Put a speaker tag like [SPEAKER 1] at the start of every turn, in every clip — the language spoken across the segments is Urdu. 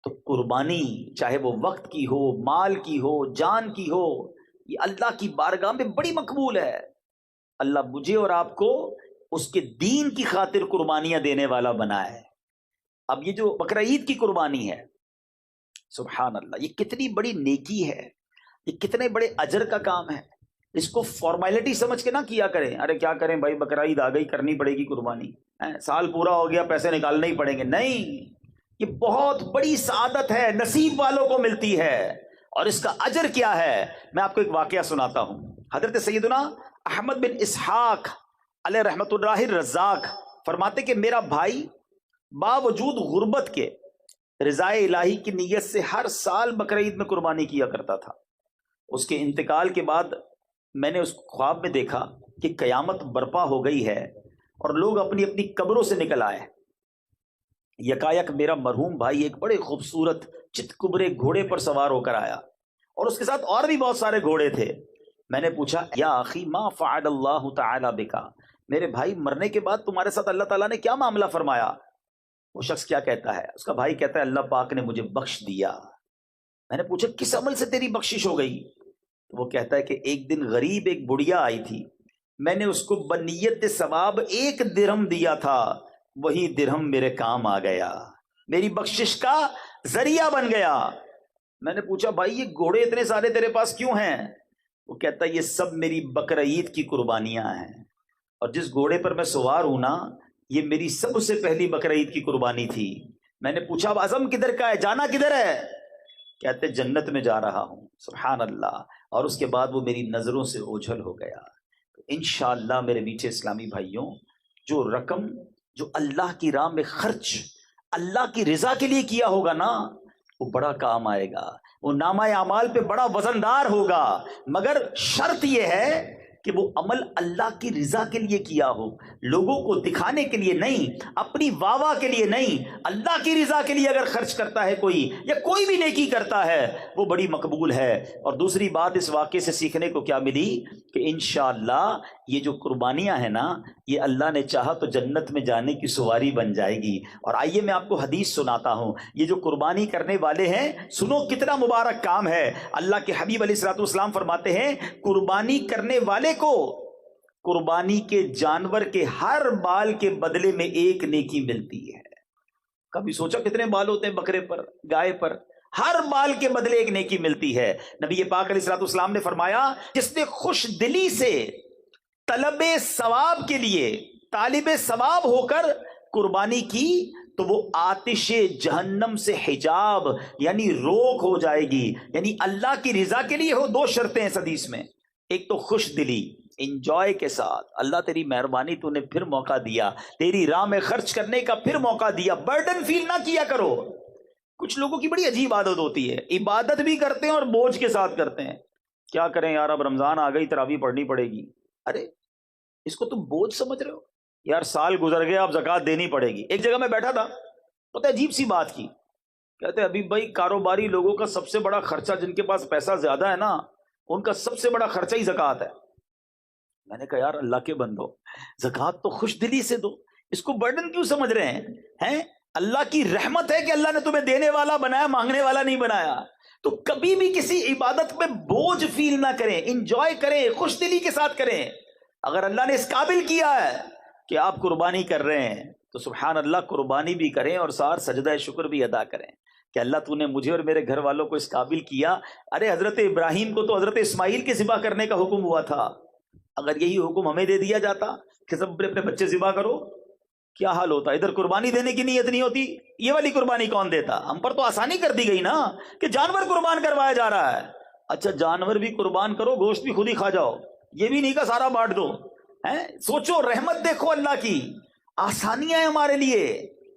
[SPEAKER 1] تو قربانی چاہے وہ وقت کی ہو، مال کی ہو، جان کی ہو، یہ اللہ کی بارگاہ میں بڑی مقبول ہے۔ اللہ مجھے اور آپ کو اس کے دین کی خاطر قربانیاں دینے والا بنا ہے۔ اب یہ جو بقرہ عید کی قربانی ہے، سبحان اللہ، یہ کتنی بڑی نیکی ہے، یہ کتنے بڑے اجر کا کام ہے۔ اس کو فارمیلٹی سمجھ کے نہ کیا کریں، ارے کیا کریں بھائی، بقرہ عید آ گئی، کرنی پڑے گی قربانی، سال پورا ہو گیا پیسے نکالنے ہی پڑیں گے۔ نہیں، یہ بہت بڑی سعادت ہے، نصیب والوں کو ملتی ہے۔ اور اس کا اجر کیا ہے، میں آپ کو ایک واقعہ سناتا ہوں۔ حضرت سیدنا احمد بن اسحاق علیہ رحمت اللہ الرزاق فرماتے کہ میرا بھائی باوجود غربت کے رضائے الہی کی نیت سے ہر سال بقرہ عید میں قربانی کیا کرتا تھا۔ اس کے انتقال کے بعد میں نے اس خواب میں دیکھا کہ قیامت برپا ہو گئی ہے اور لوگ اپنی اپنی قبروں سے نکل آئے۔ یکایک میرا مرحوم بھائی ایک بڑے خوبصورت چت کبرے گھوڑے پر سوار ہو کر آیا، اور اس کے ساتھ اور بھی بہت سارے گھوڑے تھے۔ میں نے پوچھا یا اخی ما فعل اللہ تعالی بکا، میرے بھائی مرنے کے بعد تمہارے ساتھ اللہ تعالیٰ نے کیا معاملہ فرمایا؟ وہ شخص کیا کہتا ہے؟ اس کا بھائی کہتا ہے اللہ پاک نے مجھے بخش دیا۔ میں نے پوچھا کس عمل سے تیری بخشش ہو گئی؟ تو وہ کہتا ہے کہ ایک دن غریب ایک بڑھیا آئی تھی، میں نے اس کو بنیت ثواب 1 درہم دیا تھا، وہی درہم میرے کام آ گیا، میری بخشش کا ذریعہ بن گیا۔ میں نے پوچھا بھائی یہ گھوڑے اتنے سارے تیرے پاس کیوں ہیں؟ وہ کہتا ہے یہ سب میری بقرہ عید کی قربانیاں ہیں، اور جس گھوڑے پر میں سوار ہوں نا، یہ میری سب سے پہلی بقرہ عید کی قربانی تھی۔ میں نے پوچھا اب عزم کدھر کا ہے، جانا کدھر ہے؟ کہتے جنت میں جا رہا ہوں۔ سبحان اللہ۔ اور اس کے بعد وہ میری نظروں سے اوجھل ہو گیا۔ انشاءاللہ میرے میٹھے اسلامی بھائیوں، جو رقم جو اللہ کی راہ میں خرچ اللہ کی رضا کے لیے کیا ہوگا نا، وہ بڑا کام آئے گا، وہ نامہ اعمال پہ بڑا وزندار ہوگا، مگر شرط یہ ہے کہ وہ عمل اللہ کی رضا کے لیے کیا ہو، لوگوں کو دکھانے کے لیے نہیں، اپنی واہ واہ کے لیے نہیں، اللہ کی رضا کے لیے اگر خرچ کرتا ہے کوئی، یا کوئی بھی نیکی کرتا ہے، وہ بڑی مقبول ہے۔ اور دوسری بات اس واقعے سے سیکھنے کو کیا ملی کہ انشاءاللہ یہ جو قربانیاں ہیں نا، یہ اللہ نے چاہا تو جنت میں جانے کی سواری بن جائے گی۔ اور آئیے میں آپ کو حدیث سناتا ہوں، یہ جو قربانی کرنے والے ہیں، سنو کتنا مبارک کام ہے۔ اللہ کے حبیب علیہ الصلوۃ والسلام فرماتے ہیں قربانی کرنے والے کو قربانی کے جانور کے ہر بال کے بدلے میں 1 نیکی ملتی ہے۔ کبھی سوچا کتنے بال ہوتے ہیں بکرے پر، گائے پر؟ ہر بال کے بدلے 1 نیکی ملتی ہے۔ نبی پاک علیہ الصلوۃ والسلام نے فرمایا جس نے خوش دلی سے طلب ثواب کے لیے طالب ثواب ہو کر قربانی کی تو وہ آتش جہنم سے حجاب یعنی روک ہو جائے گی۔ یعنی اللہ کی رضا کے لیے ہو، 2 شرطیں اس حدیث میں، ایک تو خوش دلی، انجوائے کے ساتھ، اللہ تیری مہربانی تو نے پھر موقع دیا، تیری راہ میں خرچ کرنے کا پھر موقع دیا، برڈن فیل نہ کیا کرو۔ کچھ لوگوں کی بڑی عجیب عادت ہوتی ہے، عبادت بھی کرتے ہیں اور بوجھ کے ساتھ کرتے ہیں۔ کیا کریں یار، اب رمضان آ گئی، تراویح پڑھنی پڑے گی۔ ارے اس کو تم بوجھ سمجھ رہے ہو؟ یار سال گزر گیا، اب زکوٰۃ دینی پڑے گی۔ ایک جگہ میں بیٹھا تھا، پتہ ہے عجیب سی بات کی، کہتے ابھی بھائی کاروباری لوگوں کا سب سے بڑا خرچہ، جن کے پاس پیسہ زیادہ ہے نا، ان کا سب سے بڑا خرچہ ہی زکوٰۃ ہے۔ میں نے کہا یار اللہ کے بندو، زکوٰۃ تو خوش دلی سے دو، اس کو برڈن کیوں سمجھ رہے ہیں؟ اللہ کی رحمت ہے کہ اللہ نے تمہیں دینے والا بنایا، مانگنے والا نہیں بنایا۔ تو کبھی بھی کسی عبادت میں بوجھ فیل نہ کریں، انجوائے کریں، خوش دلی کے ساتھ کریں۔ اگر اللہ نے اس قابل کیا ہے کہ آپ قربانی کر رہے ہیں تو سبحان اللہ قربانی بھی کریں اور ساتھ سجدہ شکر بھی ادا کریں کہ اللہ تو نے مجھے اور میرے گھر والوں کو اس قابل کیا۔ ارے حضرت ابراہیم کو تو حضرت اسماعیل کے ذبح کرنے کا حکم ہوا تھا، اگر یہی حکم ہمیں دے دیا جاتا کہ سب اپنے بچے ذبح کرو، کیا حال ہوتا؟ ادھر قربانی دینے کی نیت نہیں ہوتی، یہ والی قربانی کون دیتا؟ ہم پر تو آسانی کر دی گئی نا کہ جانور قربان کروایا جا رہا ہے۔ اچھا جانور بھی قربان کرو، گوشت بھی خود ہی کھا جاؤ، یہ بھی نہیں کہ سارا بانٹ دو۔ سوچو، رحمت دیکھو اللہ کی، آسانیاں ہیں ہمارے لیے،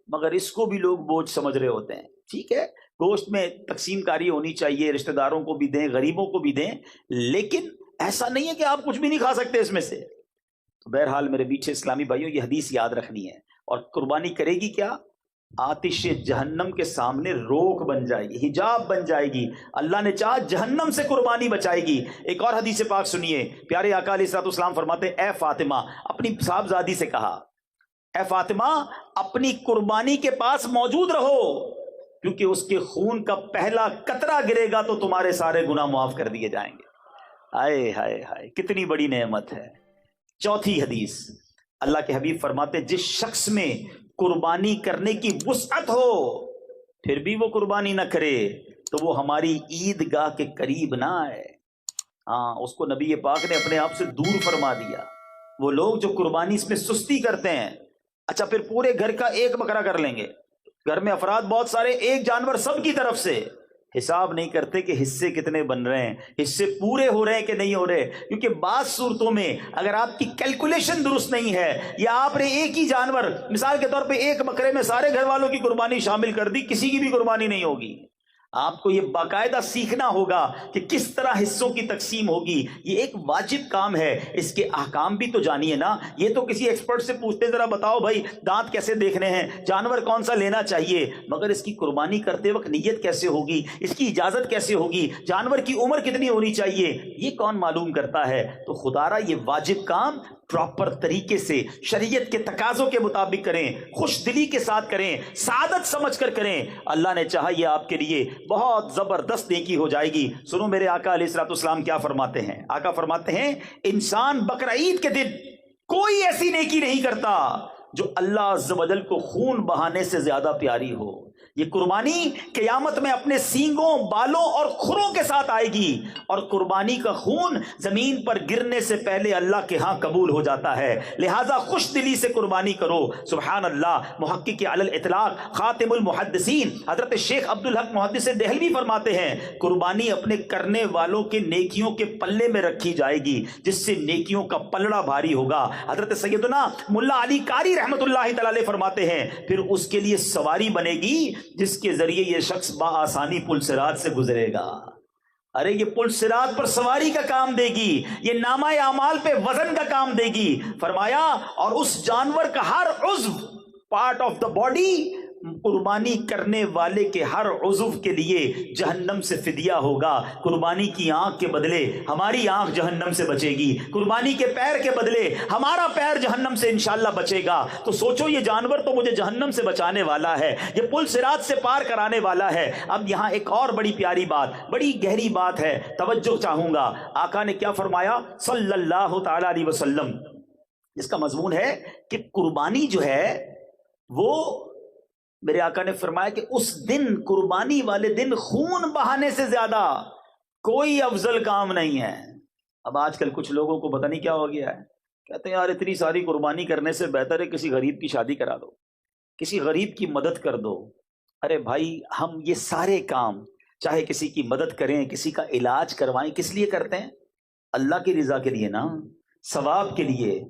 [SPEAKER 1] مگر اس کو بھی لوگ بوجھ سمجھ رہے ہوتے ہیں۔ ٹھیک ہے، گوشت میں تقسیم کاری ہونی چاہیے، رشتہ داروں کو بھی دیں، غریبوں کو بھی دیں، لیکن ایسا نہیں ہے کہ آپ کچھ بھی نہیں کھا سکتے اس میں سے۔ تو بہرحال میرے میٹھے اسلامی بھائیوں، یہ حدیث یاد رکھنی ہے۔ اور قربانی کرے گی کیا؟ آتش جہنم کے سامنے روک بن جائے گی، حجاب بن جائے گی۔ اللہ نے چاہا جہنم سے قربانی بچائے گی۔ ایک اور حدیث پاک سنیے، پیارے آقا علیہ الصلوۃ والسلام فرماتے اے فاطمہ، اپنی صاحبزادی سے کہا، اے فاطمہ اپنی قربانی کے پاس موجود رہو، کیونکہ اس کے خون کا پہلا قطرہ گرے گا تو تمہارے سارے گناہ معاف کر دیے جائیں گے۔ ہائے ہائے ہائے، کتنی بڑی نعمت ہے۔ چوتھی حدیث، اللہ کے حبیب فرماتے جس شخص میں قربانی کرنے کی وسعت ہو پھر بھی وہ قربانی نہ کرے تو وہ ہماری عیدگاہ کے قریب نہ آئے۔ ہاں، اس کو نبی پاک نے اپنے آپ سے دور فرما دیا۔ وہ لوگ جو قربانی اس میں سستی کرتے ہیں، اچھا پھر پورے گھر کا ایک بکرا کر لیں گے، گھر میں افراد بہت سارے، ایک جانور سب کی طرف سے، حساب نہیں کرتے کہ حصے کتنے بن رہے ہیں، حصے پورے ہو رہے ہیں کہ نہیں ہو رہے، کیونکہ بعض صورتوں میں اگر آپ کی کیلکولیشن درست نہیں ہے یا آپ نے ایک ہی جانور، مثال کے طور پہ ایک بکرے میں سارے گھر والوں کی قربانی شامل کر دی، کسی کی بھی قربانی نہیں ہوگی۔ آپ کو یہ باقاعدہ سیکھنا ہوگا کہ کس طرح حصوں کی تقسیم ہوگی، یہ ایک واجب کام ہے۔ اس کے احکام بھی تو جانیے نا، یہ تو کسی ایکسپرٹ سے پوچھتے ذرا بتاؤ بھائی دانت کیسے دیکھنے ہیں، جانور کون سا لینا چاہیے، مگر اس کی قربانی کرتے وقت نیت کیسے ہوگی، اس کی اجازت کیسے ہوگی، جانور کی عمر کتنی ہونی چاہیے، یہ کون معلوم کرتا ہے؟ تو خدا را یہ واجب کام پراپر طریقے سے شریعت کے تقاضوں کے مطابق کریں، خوش دلی کے ساتھ کریں، سعادت سمجھ کر کریں، اللہ نے چاہا یہ آپ کے لیے بہت زبردست نیکی ہو جائے گی۔ سنو میرے آقا علیہ الصلوۃ والسلام کیا فرماتے ہیں۔ آقا فرماتے ہیں انسان بقرعید کے دن کوئی ایسی نیکی نہیں کرتا جو اللہ عز و جل کو خون بہانے سے زیادہ پیاری ہو۔ یہ قربانی قیامت میں اپنے سینگوں، بالوں اور کھروں کے ساتھ آئے گی، اور قربانی کا خون زمین پر گرنے سے پہلے اللہ کے ہاں قبول ہو جاتا ہے۔ لہٰذا خوش دلی سے قربانی کرو۔ سبحان اللہ۔ محقق علی الاطلاق خاتم المحدثین حضرت شیخ عبدالحق محدث دہلوی فرماتے ہیں قربانی اپنے کرنے والوں کے نیکیوں کے پلے میں رکھی جائے گی، جس سے نیکیوں کا پلڑا بھاری ہوگا۔ حضرت سیدنا ملا علی قاری رحمۃ اللہ تعالی علیہ فرماتے ہیں پھر اس کے لیے سواری بنے گی جس کے ذریعے یہ شخص بآسانی پل صراط سے گزرے گا۔ ارے یہ پل صراط پر سواری کا کام دے گی، یہ نامہ اعمال پہ وزن کا کام دے گی۔ فرمایا اور اس جانور کا ہر عضو، پارٹ آف دا باڈی، قربانی کرنے والے کے ہر عضو کے لیے جہنم سے فدیہ ہوگا۔ قربانی کی آنکھ کے بدلے ہماری آنکھ جہنم سے بچے گی، قربانی کے پیر کے بدلے ہمارا پیر جہنم سے انشاءاللہ بچے گا۔ تو سوچو یہ جانور تو مجھے جہنم سے بچانے والا ہے، یہ پل صراط سے پار کرانے والا ہے۔ اب یہاں ایک اور بڑی پیاری بات، بڑی گہری بات ہے، توجہ چاہوں گا۔ آقا نے کیا فرمایا صلی اللہ تعالی علیہ وسلم؟ اس کا مضمون ہے کہ قربانی جو ہے وہ، میرے آقا نے فرمایا کہ اس دن، قربانی والے دن، خون بہانے سے زیادہ کوئی افضل کام نہیں ہے۔ اب آج کل کچھ لوگوں کو پتہ نہیں کیا ہو گیا ہے، کہتے ہیں یار اتنی ساری قربانی کرنے سے بہتر ہے کسی غریب کی شادی کرا دو، کسی غریب کی مدد کر دو۔ ارے بھائی ہم یہ سارے کام، چاہے کسی کی مدد کریں، کسی کا علاج کروائیں، کس لیے کرتے ہیں؟ اللہ کی رضا کے لیے نا، ثواب کے لیے۔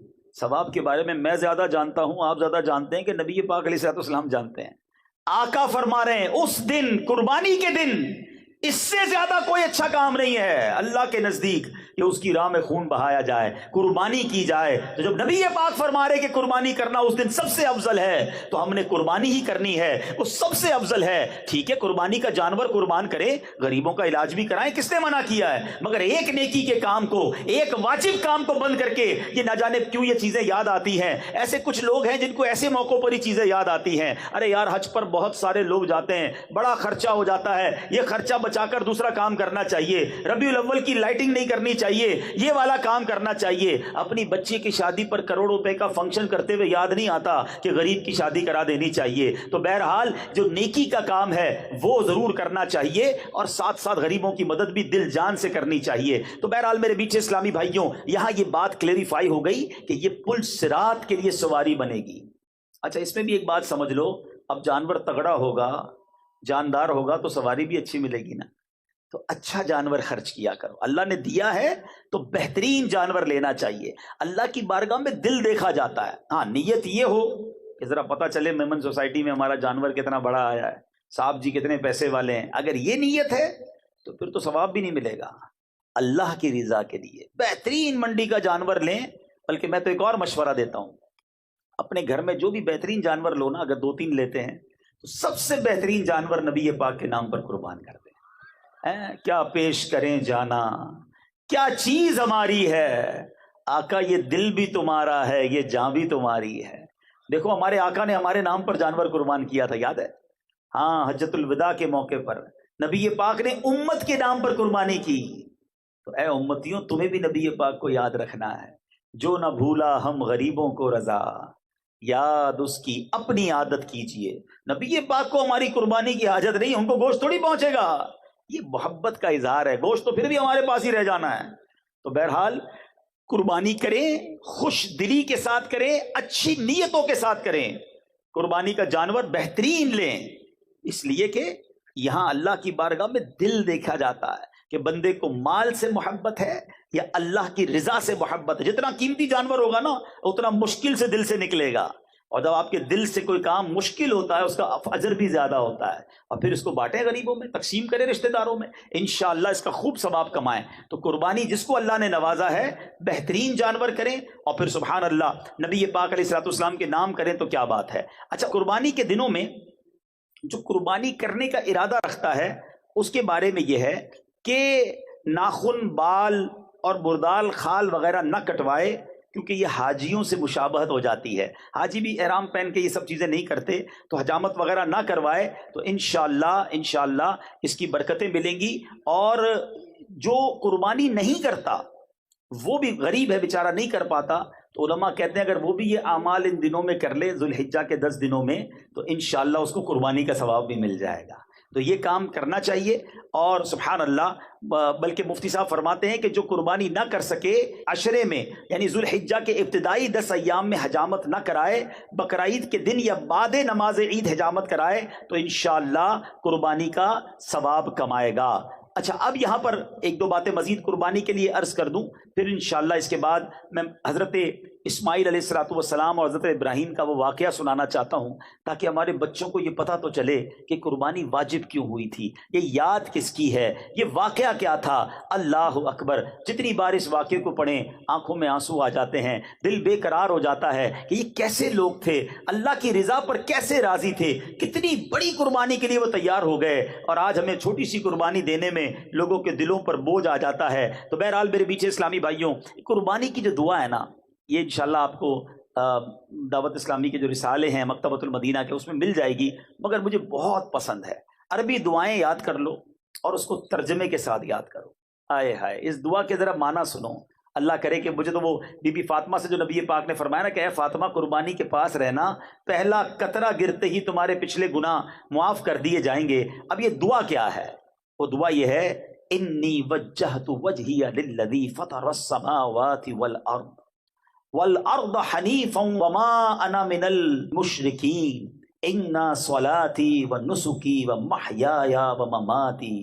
[SPEAKER 1] ثواب کے بارے میں زیادہ جانتا ہوں، آپ زیادہ جانتے ہیں کہ نبی پاک علیہ الصلوۃ والسلام جانتے ہیں۔ آقا فرما رہے ہیں اس دن، قربانی کے دن، اس سے زیادہ کوئی اچھا کام نہیں ہے اللہ کے نزدیک کہ اس کی راہ میں خون بہایا جائے، قربانی کی جائے۔ تو جب نبی پاک فرما رہے کہ قربانی کرنا اس دن سب سے افضل ہے، تو ہم نے قربانی ہی کرنی ہے، وہ سب سے افضل ہے۔ ٹھیک ہے قربانی کا جانور قربان کریں، غریبوں کا علاج بھی کرائیں، کس نے منع کیا ہے؟ مگر ایک نیکی کے کام کو، ایک واجب کام کو بند کر کے یہ نہ جانے کیوں یہ چیزیں یاد آتی ہیں۔ ایسے کچھ لوگ ہیں جن کو ایسے موقعوں پر ہی چیزیں یاد آتی ہیں۔ ارے یار حج پر بہت سارے لوگ جاتے ہیں، بڑا خرچہ ہو جاتا ہے، یہ خرچہ بچا کر دوسرا کام کرنا چاہیے، ربیع الاول کی لائٹنگ نہیں کرنی چاہیے، یہ والا کام کرنا چاہیے۔ اپنی بچی کی شادی پر کروڑوں روپے کا فنکشن کرتے ہوئے یاد نہیں آتا کہ غریب کی شادی کرا دینی چاہیے۔ تو بہرحال جو نیکی کا کام ہے وہ ضرور کرنا چاہیے، اور ساتھ ساتھ غریبوں کی مدد بھی دل جان سے کرنی چاہیے۔ تو بہرحال میرے بیچ اسلامی بھائیوں، یہاں یہ بات کلیریفائی ہو گئی کہ یہ پل صراط کے لیے سواری بنے گی۔ اچھا اس میں بھی ایک بات سمجھ لو، اب جانور تگڑا ہوگا، جاندار ہوگا تو سواری بھی اچھی ملے گی نا۔ تو اچھا جانور خرچ کیا کرو، اللہ نے دیا ہے تو بہترین جانور لینا چاہیے۔ اللہ کی بارگاہ میں دل دیکھا جاتا ہے۔ ہاں نیت یہ ہو کہ ذرا پتہ چلے میمن سوسائٹی میں ہمارا جانور کتنا بڑا آیا ہے، صاحب جی کتنے پیسے والے ہیں، اگر یہ نیت ہے تو پھر تو ثواب بھی نہیں ملے گا۔ اللہ کی رضا کے لیے بہترین منڈی کا جانور لیں۔ بلکہ میں تو ایک اور مشورہ دیتا ہوں، اپنے گھر میں جو بھی بہترین جانور لو نا، اگر 2-3 لیتے ہیں تو سب سے بہترین جانور نبی پاک کے نام پر قربان کر دیں۔ کیا پیش کریں جانا، کیا چیز ہماری ہے، آقا یہ دل بھی تمہارا ہے، یہ جاں بھی تمہاری ہے۔ دیکھو ہمارے آقا نے ہمارے نام پر جانور قربان کیا تھا، یاد ہے؟ ہاں حجۃ الوداع کے موقع پر نبی پاک نے امت کے نام پر قربانی کی. تو اے امتیوں تمہیں بھی نبی پاک کو یاد رکھنا ہے. جو نہ بھولا ہم غریبوں کو رضا، یاد اس کی اپنی عادت کیجئے. نبی پاک کو ہماری قربانی کی حاجت نہیں، ان کو گوشت تھوڑی پہنچے گا. یہ محبت کا اظہار ہے، گوشت تو پھر بھی ہمارے پاس ہی رہ جانا ہے. تو بہرحال قربانی کریں، خوش دلی کے ساتھ کریں، اچھی نیتوں کے ساتھ کریں. قربانی کا جانور بہترین لیں، اس لیے کہ یہاں اللہ کی بارگاہ میں دل دیکھا جاتا ہے کہ بندے کو مال سے محبت ہے یا اللہ کی رضا سے محبت ہے. جتنا قیمتی جانور ہوگا نا اتنا مشکل سے دل سے نکلے گا، اور جب آپ کے دل سے کوئی کام مشکل ہوتا ہے اس کا اجر بھی زیادہ ہوتا ہے. اور پھر اس کو بانٹیں غریبوں میں، تقسیم کریں رشتہ داروں میں، انشاءاللہ اس کا خوب ثواب کمائیں. تو قربانی جس کو اللہ نے نوازا ہے بہترین جانور کریں، اور پھر سبحان اللہ نبی پاک علیہ الصلوۃ والسلام کے نام کریں تو کیا بات ہے. اچھا، قربانی کے دنوں میں جو قربانی کرنے کا ارادہ رکھتا ہے اس کے بارے میں یہ ہے کہ ناخن، بال اور بردال، خال وغیرہ نہ کٹوائے، کیونکہ یہ حاجیوں سے مشابہت ہو جاتی ہے. حاجی بھی احرام پہن کے یہ سب چیزیں نہیں کرتے، تو حجامت وغیرہ نہ کروائے تو انشاءاللہ اس کی برکتیں ملیں گی. اور جو قربانی نہیں کرتا وہ بھی غریب ہے بیچارہ، نہیں کر پاتا، تو علماء کہتے ہیں اگر وہ بھی یہ اعمال ان دنوں میں کر لے، ذوالحجہ کے 10 دنوں میں، تو انشاءاللہ اس کو قربانی کا ثواب بھی مل جائے گا. تو یہ کام کرنا چاہیے. اور سبحان اللہ، بلکہ مفتی صاحب فرماتے ہیں کہ جو قربانی نہ کر سکے عشرے میں، یعنی ذوالحجہ کے ابتدائی 10 ایام میں حجامت نہ کرائے، بقرعید کے دن یا بعد نماز عید حجامت کرائے تو انشاءاللہ قربانی کا ثواب کمائے گا. اچھا، اب یہاں پر ایک دو باتیں مزید قربانی کے لیے عرض کر دوں، پھر انشاءاللہ اس کے بعد میں حضرت اسماعیل علیہ السلام اور حضرت ابراہیم کا وہ واقعہ سنانا چاہتا ہوں، تاکہ ہمارے بچوں کو یہ پتہ تو چلے کہ قربانی واجب کیوں ہوئی تھی، یہ یاد کس کی ہے، یہ واقعہ کیا تھا. اللہ اکبر! جتنی بار اس واقعے کو پڑھیں آنکھوں میں آنسو آ جاتے ہیں، دل بے قرار ہو جاتا ہے کہ یہ کیسے لوگ تھے، اللہ کی رضا پر کیسے راضی تھے، کتنی بڑی قربانی کے لیے وہ تیار ہو گئے، اور آج ہمیں چھوٹی سی قربانی دینے میں لوگوں کے دلوں پر بوجھ آ جاتا ہے. تو بہرحال میرے پیچھے اسلامی بھائیوں، قربانی کی جو دعا ہے نا، یہ انشاءاللہ آپ کو دعوت اسلامی کے جو رسالے ہیں مکتبۃ المدینہ کے، اس میں مل جائے گی، مگر مجھے بہت پسند ہے. عربی دعائیں یاد کر لو اور اس کو ترجمے کے ساتھ یاد کرو. آئے ہائے، اس دعا کے ذرا معنی سنو. اللہ کرے کہ مجھے تو وہ بی بی فاطمہ سے جو نبی پاک نے فرمایا نا کہ اے فاطمہ قربانی کے پاس رہنا، پہلا قطرہ گرتے ہی تمہارے پچھلے گناہ معاف کر دیے جائیں گے. اب یہ دعا کیا ہے؟ وہ دعا یہ ہے، انی وجہت وجہی للذی فطر السماوات والارض حنیفا وما انا من المشرکین ان صلاتی ونسکی ومحیای ومماتی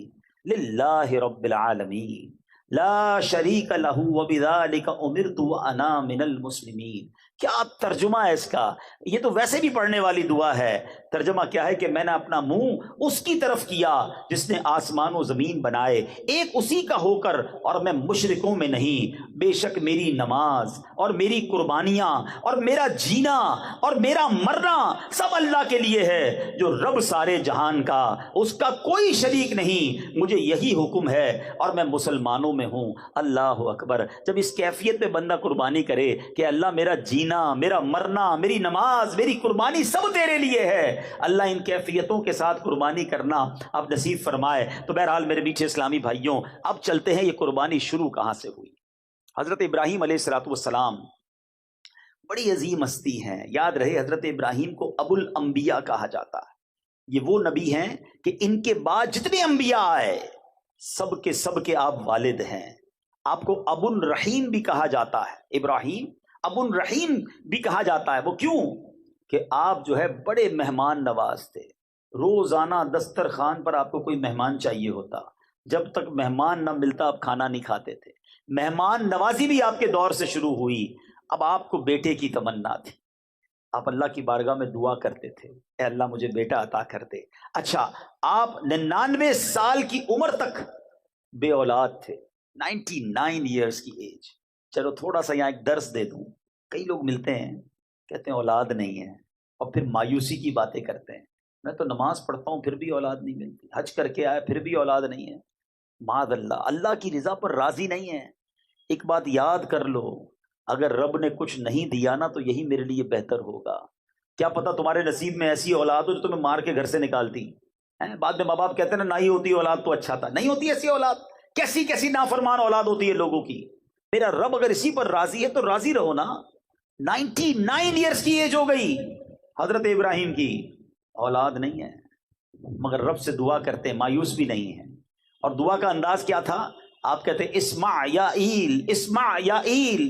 [SPEAKER 1] للہ رب العالمین لا شریک لہ وبذالک امرت وانا من المسلمین. کیا ترجمہ ہے اس کا؟ یہ تو ویسے بھی پڑھنے والی دعا ہے. ترجمہ کیا ہے کہ میں نے اپنا منہ اس کی طرف کیا جس نے آسمان و زمین بنائے، ایک اسی کا ہو کر، اور میں مشرکوں میں نہیں. بے شک میری نماز اور میری قربانیاں اور میرا جینا اور میرا مرنا سب اللہ کے لیے ہے جو رب سارے جہان کا، اس کا کوئی شریک نہیں. مجھے یہی حکم ہے اور میں مسلمانوں میں ہوں. اللہ اکبر! جب اس کیفیت میں بندہ قربانی کرے کہ اللہ میرا جینا، میرا مرنا، میری نماز، میری قربانی سب تیرے لیے ہے، اللہ ان کیفیتوں کے ساتھ قربانی کرنا اب نصیب فرمائے. تو بہرحال میرے میٹھے اسلامی بھائیوں، اب چلتے ہیں یہ قربانی شروع کہاں سے ہوئی. حضرت ابراہیم علیہ السلام بڑی عظیم ہستی ہیں. یاد رہے حضرت ابراہیم کو ابو الانبیاء کہا جاتا ہے. یہ وہ نبی ہیں کہ ان کے بعد جتنے انبیاء آئے سب کے آپ والد ہیں. آپ کو ابو الرحیم بھی کہا جاتا ہے. ابراہیم ابو الرحیم بھی کہا جاتا ہے. وہ کیوں؟ کہ آپ جو ہے بڑے مہمان نواز تھے. روزانہ دسترخوان پر آپ کو کوئی مہمان چاہیے ہوتا، جب تک مہمان نہ ملتا آپ کھانا نہیں کھاتے تھے. مہمان نوازی بھی آپ کے دور سے شروع ہوئی. اب آپ کو بیٹے کی تمنا تھی، آپ اللہ کی بارگاہ میں دعا کرتے تھے، اے اللہ مجھے بیٹا عطا کر دے. اچھا، آپ 99 سال کی عمر تک بے اولاد تھے، 99 ایئرس کی ایج. چلو تھوڑا سا یہاں ایک درس دے دوں. کئی لوگ ملتے ہیں کہتے ہیں اولاد نہیں ہے، اور پھر مایوسی کی باتیں کرتے ہیں. میں تو نماز پڑھتا ہوں پھر بھی اولاد نہیں ملتی، حج کر کے آیا پھر بھی اولاد نہیں ہے. معاذ اللہ، اللہ کی رضا پر راضی نہیں ہے. ایک بات یاد کر لو، اگر رب نے کچھ نہیں دیا نا تو یہی میرے لیے بہتر ہوگا. کیا پتا تمہارے نصیب میں ایسی اولاد ہو جو تمہیں مار کے گھر سے نکالتی ہے. بعد میں ماں باپ کہتے ہیں نا نہیں ہوتی اولاد تو اچھا تھا. نہیں ہوتی ایسی اولاد. کیسی کیسی نافرمان اولاد ہوتی ہے لوگوں کی. میرا رب اگر اسی پر راضی ہے تو راضی رہو نا. 99 ایئرس کی ایج ہو گئی حضرت ابراہیم کی, اولاد نہیں ہے, مگر رب سے دعا کرتے ہیں, مایوس بھی نہیں ہے. اور دعا کا انداز کیا تھا؟ آپ کہتے ہیں اسمع یا ایل, اسمع یا ایل.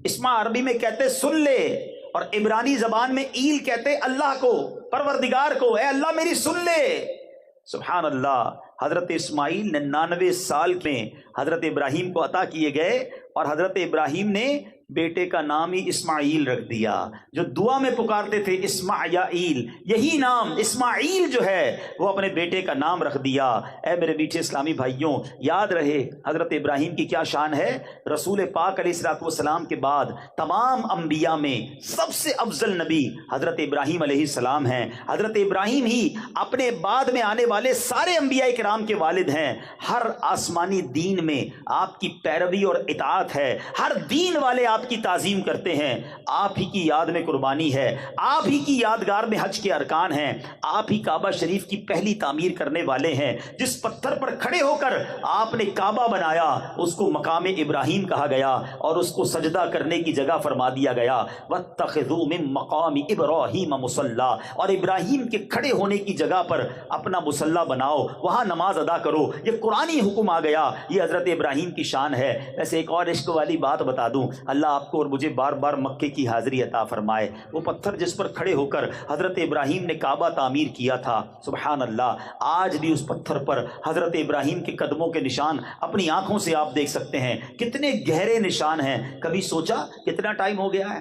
[SPEAKER 1] اسمع عربی میں کہتے سن لے, اور عبرانی زبان میں ایل کہتے اللہ کو, پروردگار کو, اے اللہ میری سن لے. سبحان اللہ. حضرت اسماعیل 99 سال میں حضرت ابراہیم کو عطا کیے گئے, اور حضرت ابراہیم نے بیٹے کا نام ہی اسماعیل رکھ دیا. جو دعا میں پکارتے تھے اسمع یا ایل, یہی نام اسماعیل جو ہے وہ اپنے بیٹے کا نام رکھ دیا. اے میرے میٹھے اسلامی بھائیوں, یاد رہے حضرت ابراہیم کی کیا شان ہے. رسول پاک علیہ الصلوۃ والسلام کے بعد تمام انبیاء میں سب سے افضل نبی حضرت ابراہیم علیہ السلام ہیں. حضرت ابراہیم ہی اپنے بعد میں آنے والے سارے انبیاء کرام کے والد ہیں. ہر آسمانی دین میں آپ کی پیروی اور اطاعت ہے. ہر دین والے آپ کی تعظیم کرتے ہیں. آپ ہی کی یاد میں قربانی ہے, آپ ہی کی یادگار میں حج کے ارکان ہیں, آپ ہی کعبہ شریف کی پہلی تعمیر کرنے والے ہیں. جس پتھر پر کھڑے ہو کر آپ نے کعبہ بنایا اس کو مقام ابراہیم کہا گیا, اور اس کو سجدہ کرنے کی جگہ فرما دیا گیا. واتخذوا من مقام ابراہیم مصلی, اور ابراہیم کے کھڑے ہونے کی جگہ پر اپنا مصلی بناؤ, وہاں نماز ادا کرو. یہ قرآنی حکم آ گیا. یہ حضرت ابراہیم کی شان ہے. ویسے ایک اور عشق والی بات بتا دوں, اللہ آپ کو اور مجھے بار بار مکے کی حاضری عطا فرمائے. وہ پتھر جس پر کھڑے ہو کر حضرت ابراہیم نے کعبہ تعمیر کیا تھا, سبحان اللہ, آج بھی اس پتھر پر حضرت ابراہیم کے قدموں کے نشان اپنی آنکھوں سے آپ دیکھ سکتے ہیں. کتنے گہرے نشان ہیں. کبھی سوچا کتنا ٹائم ہو گیا ہے؟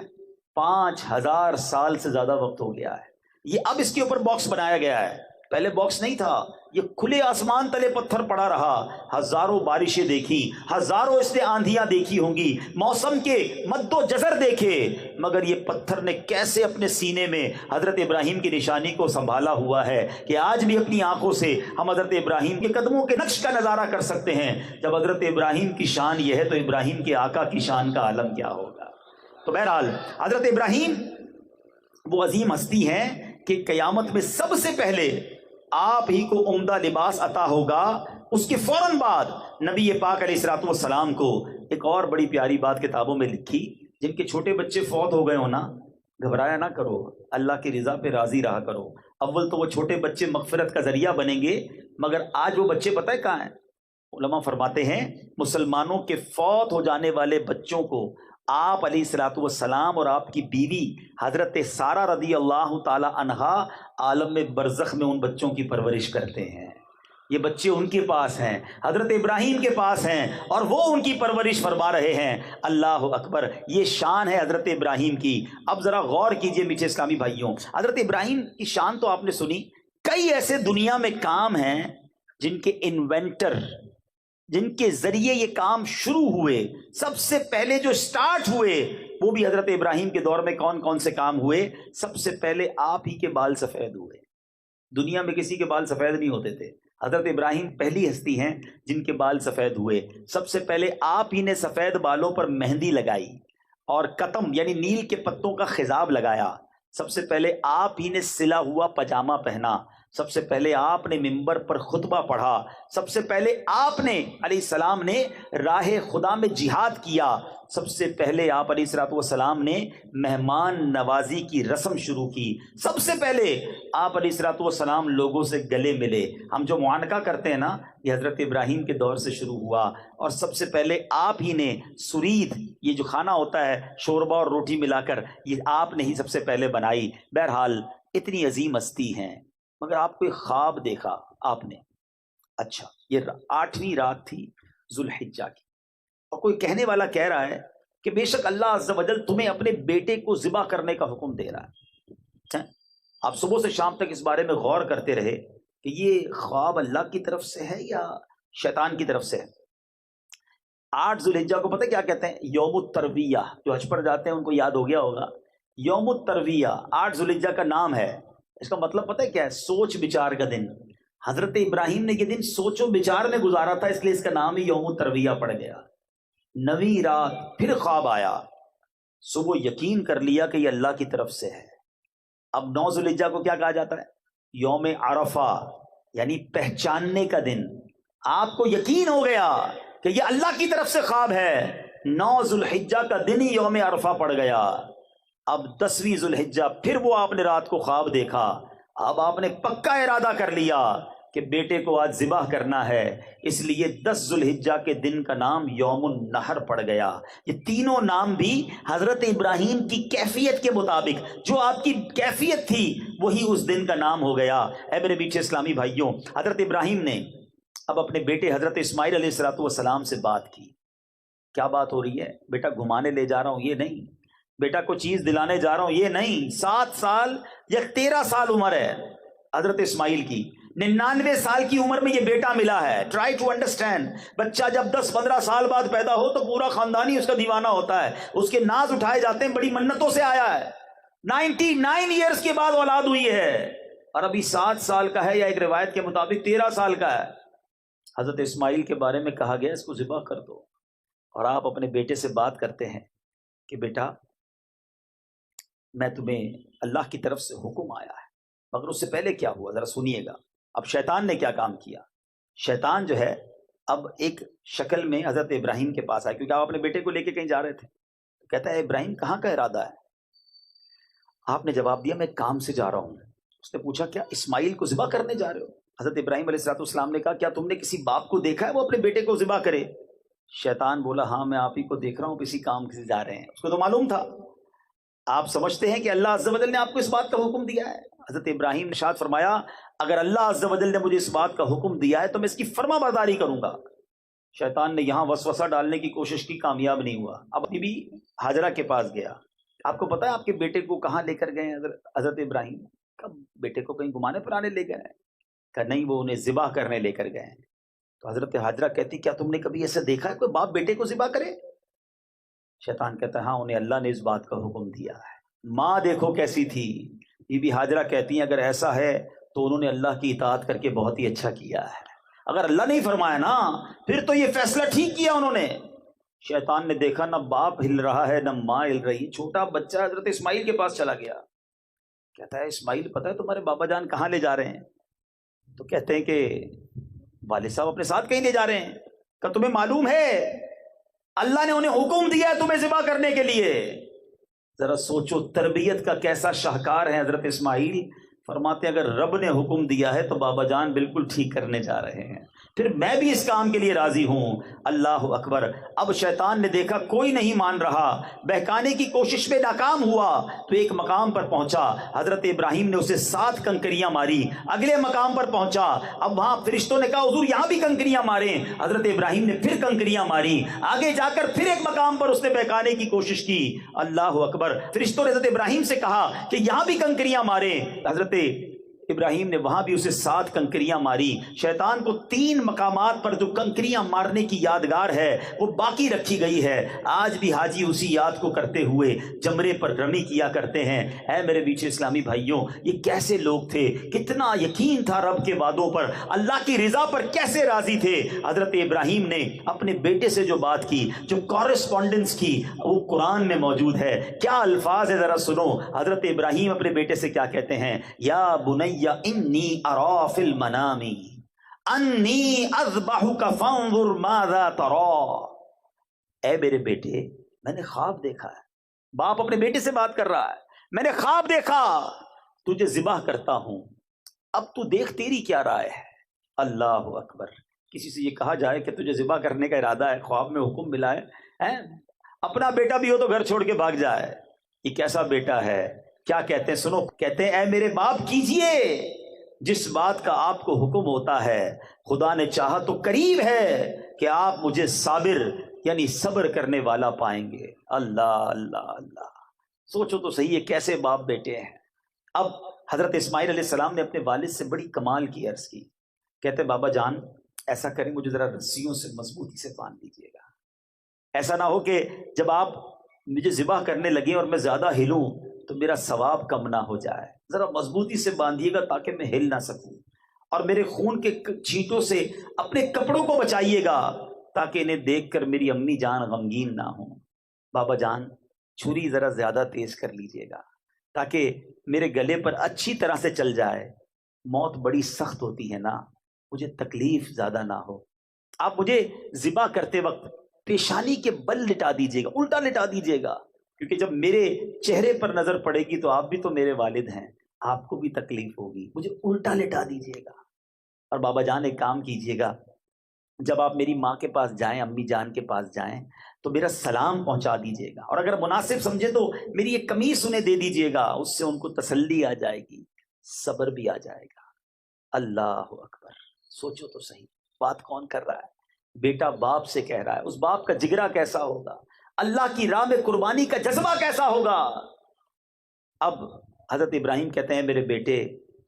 [SPEAKER 1] 5000 سال سے زیادہ وقت ہو گیا ہے. یہ اب اس کے اوپر باکس بنایا گیا ہے, پہلے باکس نہیں تھا. یہ کھلے آسمان تلے پتھر پڑا رہا. ہزاروں بارشیں دیکھی, ہزاروں اس نے آندھیاں دیکھی ہوں گی, موسم کے مد و جزر دیکھے, مگر یہ پتھر نے کیسے اپنے سینے میں حضرت ابراہیم کی نشانی کو سنبھالا ہوا ہے کہ آج بھی اپنی آنکھوں سے ہم حضرت ابراہیم کے قدموں کے نقش کا نظارہ کر سکتے ہیں. جب حضرت ابراہیم کی شان یہ ہے تو ابراہیم کے آقا کی شان کا عالم کیا ہوگا. تو بہرحال حضرت ابراہیم وہ عظیم ہستی ہیں کہ قیامت میں سب سے پہلے آپ ہی کو عمدہ لباس عطا ہوگا. اس کے فوراً بعد نبی پاک علیہ الصلوۃ والسلام کو ایک اور بڑی پیاری بات کتابوں میں لکھی. جن کے چھوٹے بچے فوت ہو گئے ہو نا, گھبرایا نہ کرو, اللہ کی رضا پہ راضی رہا کرو. اول تو وہ چھوٹے بچے مغفرت کا ذریعہ بنیں گے, مگر آج وہ بچے پتہ ہے کہاں ہیں؟ علماء فرماتے ہیں مسلمانوں کے فوت ہو جانے والے بچوں کو آپ علیہ الصلوۃ والسلام اور آپ کی بیوی حضرت سارہ رضی اللہ تعالی عنہا عالم برزخ میں ان بچوں کی پرورش کرتے ہیں. یہ بچے ان کے پاس ہیں, حضرت ابراہیم کے پاس ہیں, اور وہ ان کی پرورش فرما رہے ہیں. اللہ اکبر, یہ شان ہے حضرت ابراہیم کی. اب ذرا غور کیجئے میٹھے اسلامی بھائیوں, حضرت ابراہیم کی شان تو آپ نے سنی. کئی ایسے دنیا میں کام ہیں جن کے انوینٹر, جن کے ذریعے یہ کام شروع ہوئے, سب سے پہلے جو سٹارٹ ہوئے وہ بھی حضرت ابراہیم کے دور میں کون کون سے کام ہوئے؟ سب سے پہلے آپ ہی کے بال سفید ہوئے. دنیا میں کسی کے بال سفید نہیں ہوتے تھے. حضرت ابراہیم پہلی ہستی ہیں جن کے بال سفید ہوئے. سب سے پہلے آپ ہی نے سفید بالوں پر مہندی لگائی اور قطم یعنی نیل کے پتوں کا خضاب لگایا. سب سے پہلے آپ ہی نے سلا ہوا پاجامہ پہنا. سب سے پہلے آپ نے منبر پر خطبہ پڑھا. سب سے پہلے آپ نے علیہ السلام نے راہ خدا میں جہاد کیا. سب سے پہلے آپ علیہ الصلوۃ والسلام نے مہمان نوازی کی رسم شروع کی. سب سے پہلے آپ علیہ الصلوۃ والسلام لوگوں سے گلے ملے. ہم جو معانقہ کرتے ہیں نا, یہ حضرت ابراہیم کے دور سے شروع ہوا. اور سب سے پہلے آپ ہی نے سرید, یہ جو کھانا ہوتا ہے شوربہ اور روٹی ملا کر, یہ آپ نے ہی سب سے پہلے بنائی. بہرحال اتنی عظیم ہستی ہیں, مگر آپ کو ایک خواب دیکھا آپ نے. اچھا, یہ 8ویں رات تھی ذوالحجہ کی, اور کوئی کہنے والا کہہ رہا ہے کہ بے شک اللہ عز و جل تمہیں اپنے بیٹے کو ذبح کرنے کا حکم دے رہا ہے. آپ صبح سے شام تک اس بارے میں غور کرتے رہے کہ یہ خواب اللہ کی طرف سے ہے یا شیطان کی طرف سے ہے. 8 ذوالحجہ کو پتہ کیا کہتے ہیں؟ یوم الترویہ. جو حج پر جاتے ہیں ان کو یاد ہو گیا ہوگا, یوم الترویہ 8 ذوالحجہ کا نام ہے. اس کا مطلب پتہ ہے کیا ہے؟ سوچ بچار کا دن. حضرت ابراہیم نے یہ دن سوچ و بچار میں گزارا تھا, اس لیے اس کا نام ہی یوم الترویہ پڑ گیا. 9ویں رات پھر خواب آیا. صبح یقین کر لیا کہ یہ اللہ کی طرف سے ہے. اب 9 ذوالحجہ کو کیا کہا جاتا ہے؟ یوم عرفہ، یعنی پہچاننے کا دن۔ آپ کو یقین ہو گیا کہ یہ اللہ کی طرف سے خواب ہے، 9 ذوالحجہ کا دن ہی یوم عرفہ پڑ گیا۔ اب 10ویں ذوالحجہ پھر وہ آپ نے رات کو خواب دیکھا، اب آپ نے پکا ارادہ کر لیا کہ بیٹے کو آج ذبح کرنا ہے، اس لیے 10 ذوالحجہ کے دن کا نام یوم النحر پڑ گیا۔ یہ تینوں نام بھی حضرت ابراہیم کی کیفیت کے مطابق، جو آپ کی کیفیت تھی وہی اس دن کا نام ہو گیا۔ اے میرے میٹھے اسلامی بھائیوں، حضرت ابراہیم نے اب اپنے بیٹے حضرت اسماعیل علیہ السلام سے بات کی۔ کیا بات ہو رہی ہے؟ بیٹا گھمانے لے جا رہا ہوں یہ نہیں، بیٹا کو چیز دلانے جا رہا ہوں یہ نہیں۔ 7 سال یا 13 سال عمر ہے حضرت اسماعیل کی، 99 سال کی عمر میں یہ بیٹا ملا ہے۔ ٹرائی ٹو انڈرسٹینڈ، بچہ جب 10-15 سال بعد پیدا ہو تو پورا خاندان ہی اس کا دیوانہ ہوتا ہے، اس کے ناز اٹھائے جاتے ہیں، بڑی منتوں سے آیا ہے۔ 99 ایئرز کے بعد اولاد ہوئی ہے، اور ابھی 7 سال کا ہے، یا ایک روایت کے مطابق 13 سال کا ہے۔ حضرت اسماعیل کے بارے میں کہا گیا اس کو ذبح کر دو، اور آپ اپنے بیٹے سے بات کرتے ہیں کہ بیٹا میں تمہیں اللہ کی طرف سے حکم آیا ہے۔ مگر اس سے پہلے کیا ہوا ذرا سنیے گا۔ اب شیطان نے کیا کام کیا؟ شیطان جو ہے اب ایک شکل میں حضرت ابراہیم کے پاس آیا، کیونکہ آپ اپنے بیٹے کو لے کے کہیں جا رہے تھے۔ کہتا ہے ابراہیم کہاں کا ارادہ ہے؟ آپ نے جواب دیا میں کام سے جا رہا ہوں۔ اس نے پوچھا کیا اسماعیل کو ذبح کرنے جا رہے ہو؟ حضرت ابراہیم علیہ السلام نے کہا کیا تم نے کسی باپ کو دیکھا ہے وہ اپنے بیٹے کو ذبح کرے؟ شیطان بولا ہاں میں آپ ہی کو دیکھ رہا ہوں، کسی کام سے جا رہے ہیں۔ اس کو تو معلوم تھا۔ آپ سمجھتے ہیں کہ اللہ عز و جل نے آپ کو اس بات کا حکم دیا ہے؟ حضرت ابراہیم نے ارشاد فرمایا اگر اللہ عز و جل نے مجھے اس بات کا حکم دیا ہے تو میں اس کی فرما برداری کروں گا۔ شیطان نے یہاں وسوسہ ڈالنے کی کوشش کی، کامیاب نہیں ہوا۔ اب بی بی ہاجرہ کے پاس گیا۔ آپ کو پتا ہے آپ کے بیٹے کو کہاں لے کر گئے حضرت ابراہیم؟ کب بیٹے کو کہیں گھمانے پھرانے لے گئے؟ کہ نہیں، وہ انہیں ذبح کرنے لے کر گئے۔ تو حضرت ہاجرہ کہتی کیا تم نے کبھی ایسا دیکھا ہے کوئی باپ بیٹے کو ذبح کرے؟ شیطان کہتا ہے ہاں انہیں اللہ نے اس بات کا حکم دیا ہے۔ ماں دیکھو کیسی تھی، بی بی ہاجرہ کہتی ہیں اگر ایسا ہے تو انہوں نے اللہ کی اطاعت کر کے بہت ہی اچھا کیا ہے، اگر اللہ نہیں فرمایا نا پھر تو یہ فیصلہ ٹھیک کیا انہوں نے۔ شیطان نے دیکھا نہ باپ ہل رہا ہے نہ ماں ہل رہی، چھوٹا بچہ حضرت اسماعیل کے پاس چلا گیا۔ کہتا ہے اسماعیل پتہ ہے تمہارے بابا جان کہاں لے جا رہے ہیں؟ تو کہتے ہیں کہ والد صاحب اپنے ساتھ کہیں لے جا رہے ہیں۔ کہ تمہیں معلوم ہے اللہ نے انہیں حکم دیا ہے تمہیں ذبح کرنے کے لیے۔ ذرا سوچو تربیت کا کیسا شاہکار ہے حضرت اسماعیل۔ فرماتے ہیں اگر رب نے حکم دیا ہے تو بابا جان بالکل ٹھیک کرنے جا رہے ہیں، پھر میں بھی اس کام کے لیے راضی ہوں۔ اللہ اکبر۔ اب شیطان نے دیکھا کوئی نہیں مان رہا، بہکانے کی کوشش میں ناکام ہوا تو ایک مقام پر پہنچا، حضرت ابراہیم نے اسے 7 کنکریاں ماری۔ اگلے مقام پر پہنچا، اب وہاں فرشتوں نے کہا حضور یہاں بھی کنکریاں ماریں۔ حضرت ابراہیم نے پھر کنکریاں ماری۔ آگے جا کر پھر ایک مقام پر اس نے بہکانے کی کوشش کی۔ اللہ اکبر۔ فرشتوں نے حضرت ابراہیم سے کہا کہ یہاں بھی کنکریاں ماریں۔ حضرت ابراہیم نے وہاں بھی اسے 7 کنکریاں ماری۔ شیطان کو 3 مقامات پر جو کنکریاں مارنے کی یادگار ہے وہ باقی رکھی گئی ہے۔ آج بھی حاجی اسی یاد کو کرتے ہوئے جمرے پر رمی کیا کرتے ہیں۔ اے میرے میٹھے اسلامی بھائیوں، یہ کیسے لوگ تھے، کتنا یقین تھا رب کے وعدوں پر، اللہ کی رضا پر کیسے راضی تھے۔ حضرت ابراہیم نے اپنے بیٹے سے جو بات کی، جو کورسپونڈنس کی، وہ قرآن میں موجود ہے۔ کیا الفاظ ہے ذرا سنو۔ حضرت ابراہیم اپنے بیٹے سے کیا کہتے ہیں؟ یا بنی انی ارا فی المنام انی اذبحک فانظر ماذا تری۔ اے میرے بیٹے میں نے خواب دیکھا ہے۔ باپ اپنے بیٹے سے بات کر رہا ہے، میں نے خواب دیکھا تجھے ذبح کرتا ہوں، اب تو دیکھ تیری کیا رائے ہے۔ اللہ اکبر۔ کسی سے یہ کہا جائے کہ تجھے ذبح کرنے کا ارادہ ہے، خواب میں حکم ملا ہے، اپنا بیٹا بھی ہو تو گھر چھوڑ کے بھاگ جائے۔ یہ کیسا بیٹا ہے؟ کیا کہتے ہیں سنو، کہتے ہیں اے میرے باپ کیجئے جس بات کا آپ کو حکم ہوتا ہے، خدا نے چاہا تو قریب ہے کہ آپ مجھے صابر یعنی صبر کرنے والا پائیں گے۔ اللہ اللہ اللہ۔ سوچو تو صحیح ہے کیسے باپ بیٹے ہیں۔ اب حضرت اسماعیل علیہ السلام نے اپنے والد سے بڑی کمال کی عرض کی۔ کہتے ہیں بابا جان ایسا کریں مجھے ذرا رسیوں سے مضبوطی سے باندھ دیجیے گا، ایسا نہ ہو کہ جب آپ مجھے ذبح کرنے لگیں اور میں زیادہ ہلوں تو میرا ثواب کم نہ ہو جائے، ذرا مضبوطی سے باندھیے گا تاکہ میں ہل نہ سکوں، اور میرے خون کے چھینٹوں سے اپنے کپڑوں کو بچائیے گا تاکہ انہیں دیکھ کر میری امی جان غمگین نہ ہوں۔ بابا جان چھری ذرا زیادہ تیز کر لیجیے گا، تاکہ میرے گلے پر اچھی طرح سے چل جائے. موت بڑی سخت ہوتی ہے نا, مجھے تکلیف زیادہ نہ ہو. آپ مجھے ذبح کرتے وقت پیشانی کے بل لٹا دیجیے گا, الٹا لٹا دیجیے گا, کیونکہ جب میرے چہرے پر نظر پڑے گی تو آپ بھی تو میرے والد ہیں, آپ کو بھی تکلیف ہوگی, مجھے الٹا لٹا دیجیے گا. اور بابا جان ایک کام کیجیے گا, جب آپ میری ماں کے پاس جائیں, امی جان کے پاس جائیں, تو میرا سلام پہنچا دیجیے گا, اور اگر مناسب سمجھے تو میری ایک قمیص انہیں دے دیجیے گا, اس سے ان کو تسلی آ جائے گی, صبر بھی آ جائے گا. اللہ اکبر. سوچو تو صحیح, بات کون کر رہا ہے؟ بیٹا باپ سے کہہ رہا ہے. اس باپ کا جگرا کیسا ہوگا, اللہ کی راہ میں قربانی کا جذبہ کیسا ہوگا. اب حضرت ابراہیم کہتے ہیں میرے بیٹے,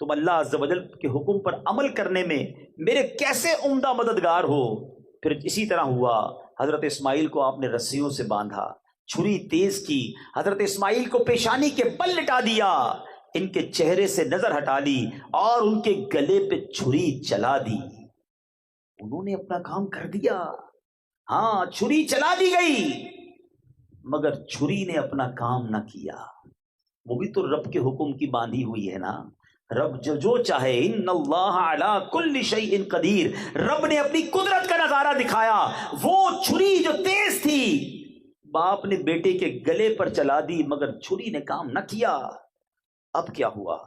[SPEAKER 1] تم اللہ عز و جل کے حکم پر عمل کرنے میں میرے کیسے عمدہ مددگار ہو. پھر اسی طرح ہوا, حضرت اسماعیل کو آپ نے رسیوں سے باندھا, چھری تیز کی, حضرت اسماعیل کو پیشانی کے بل لٹا دیا, ان کے چہرے سے نظر ہٹا لی اور ان کے گلے پہ چھری چلا دی. انہوں نے اپنا کام کر دیا, ہاں چھری چلا دی گئی, مگر چھری نے اپنا کام نہ کیا. وہ بھی تو رب کے حکم کی باندھی ہوئی ہے نا. رب جو چاہے, ان اللہ علی کل شیء قدیر, رب نے اپنی قدرت کا نظارہ دکھایا. وہ چھری جو تیز تھی باپ نے بیٹے کے گلے پر چلا دی, مگر چھری نے کام نہ کیا. اب کیا ہوا,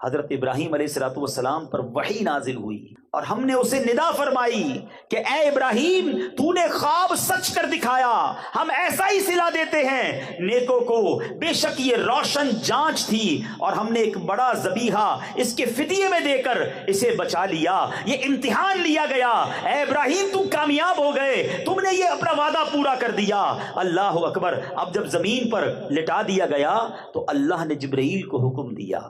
[SPEAKER 1] حضرت ابراہیم علیہ السلام پر وحی نازل ہوئی اور ہم نے اسے ندا فرمائی کہ اے ابراہیم, تو نے خواب سچ کر دکھایا, ہم ایسا ہی صلہ دیتے ہیں نیکوں کو. بے شک یہ روشن جانچ تھی اور ہم نے ایک بڑا ذبیحہ اس کے فدیے میں دے کر اسے بچا لیا. یہ امتحان لیا گیا. اے ابراہیم تم کامیاب ہو گئے, تم نے یہ اپنا وعدہ پورا کر دیا. اللہ اکبر. اب جب زمین پر لٹا دیا گیا تو اللہ نے جبرائیل کو حکم دیا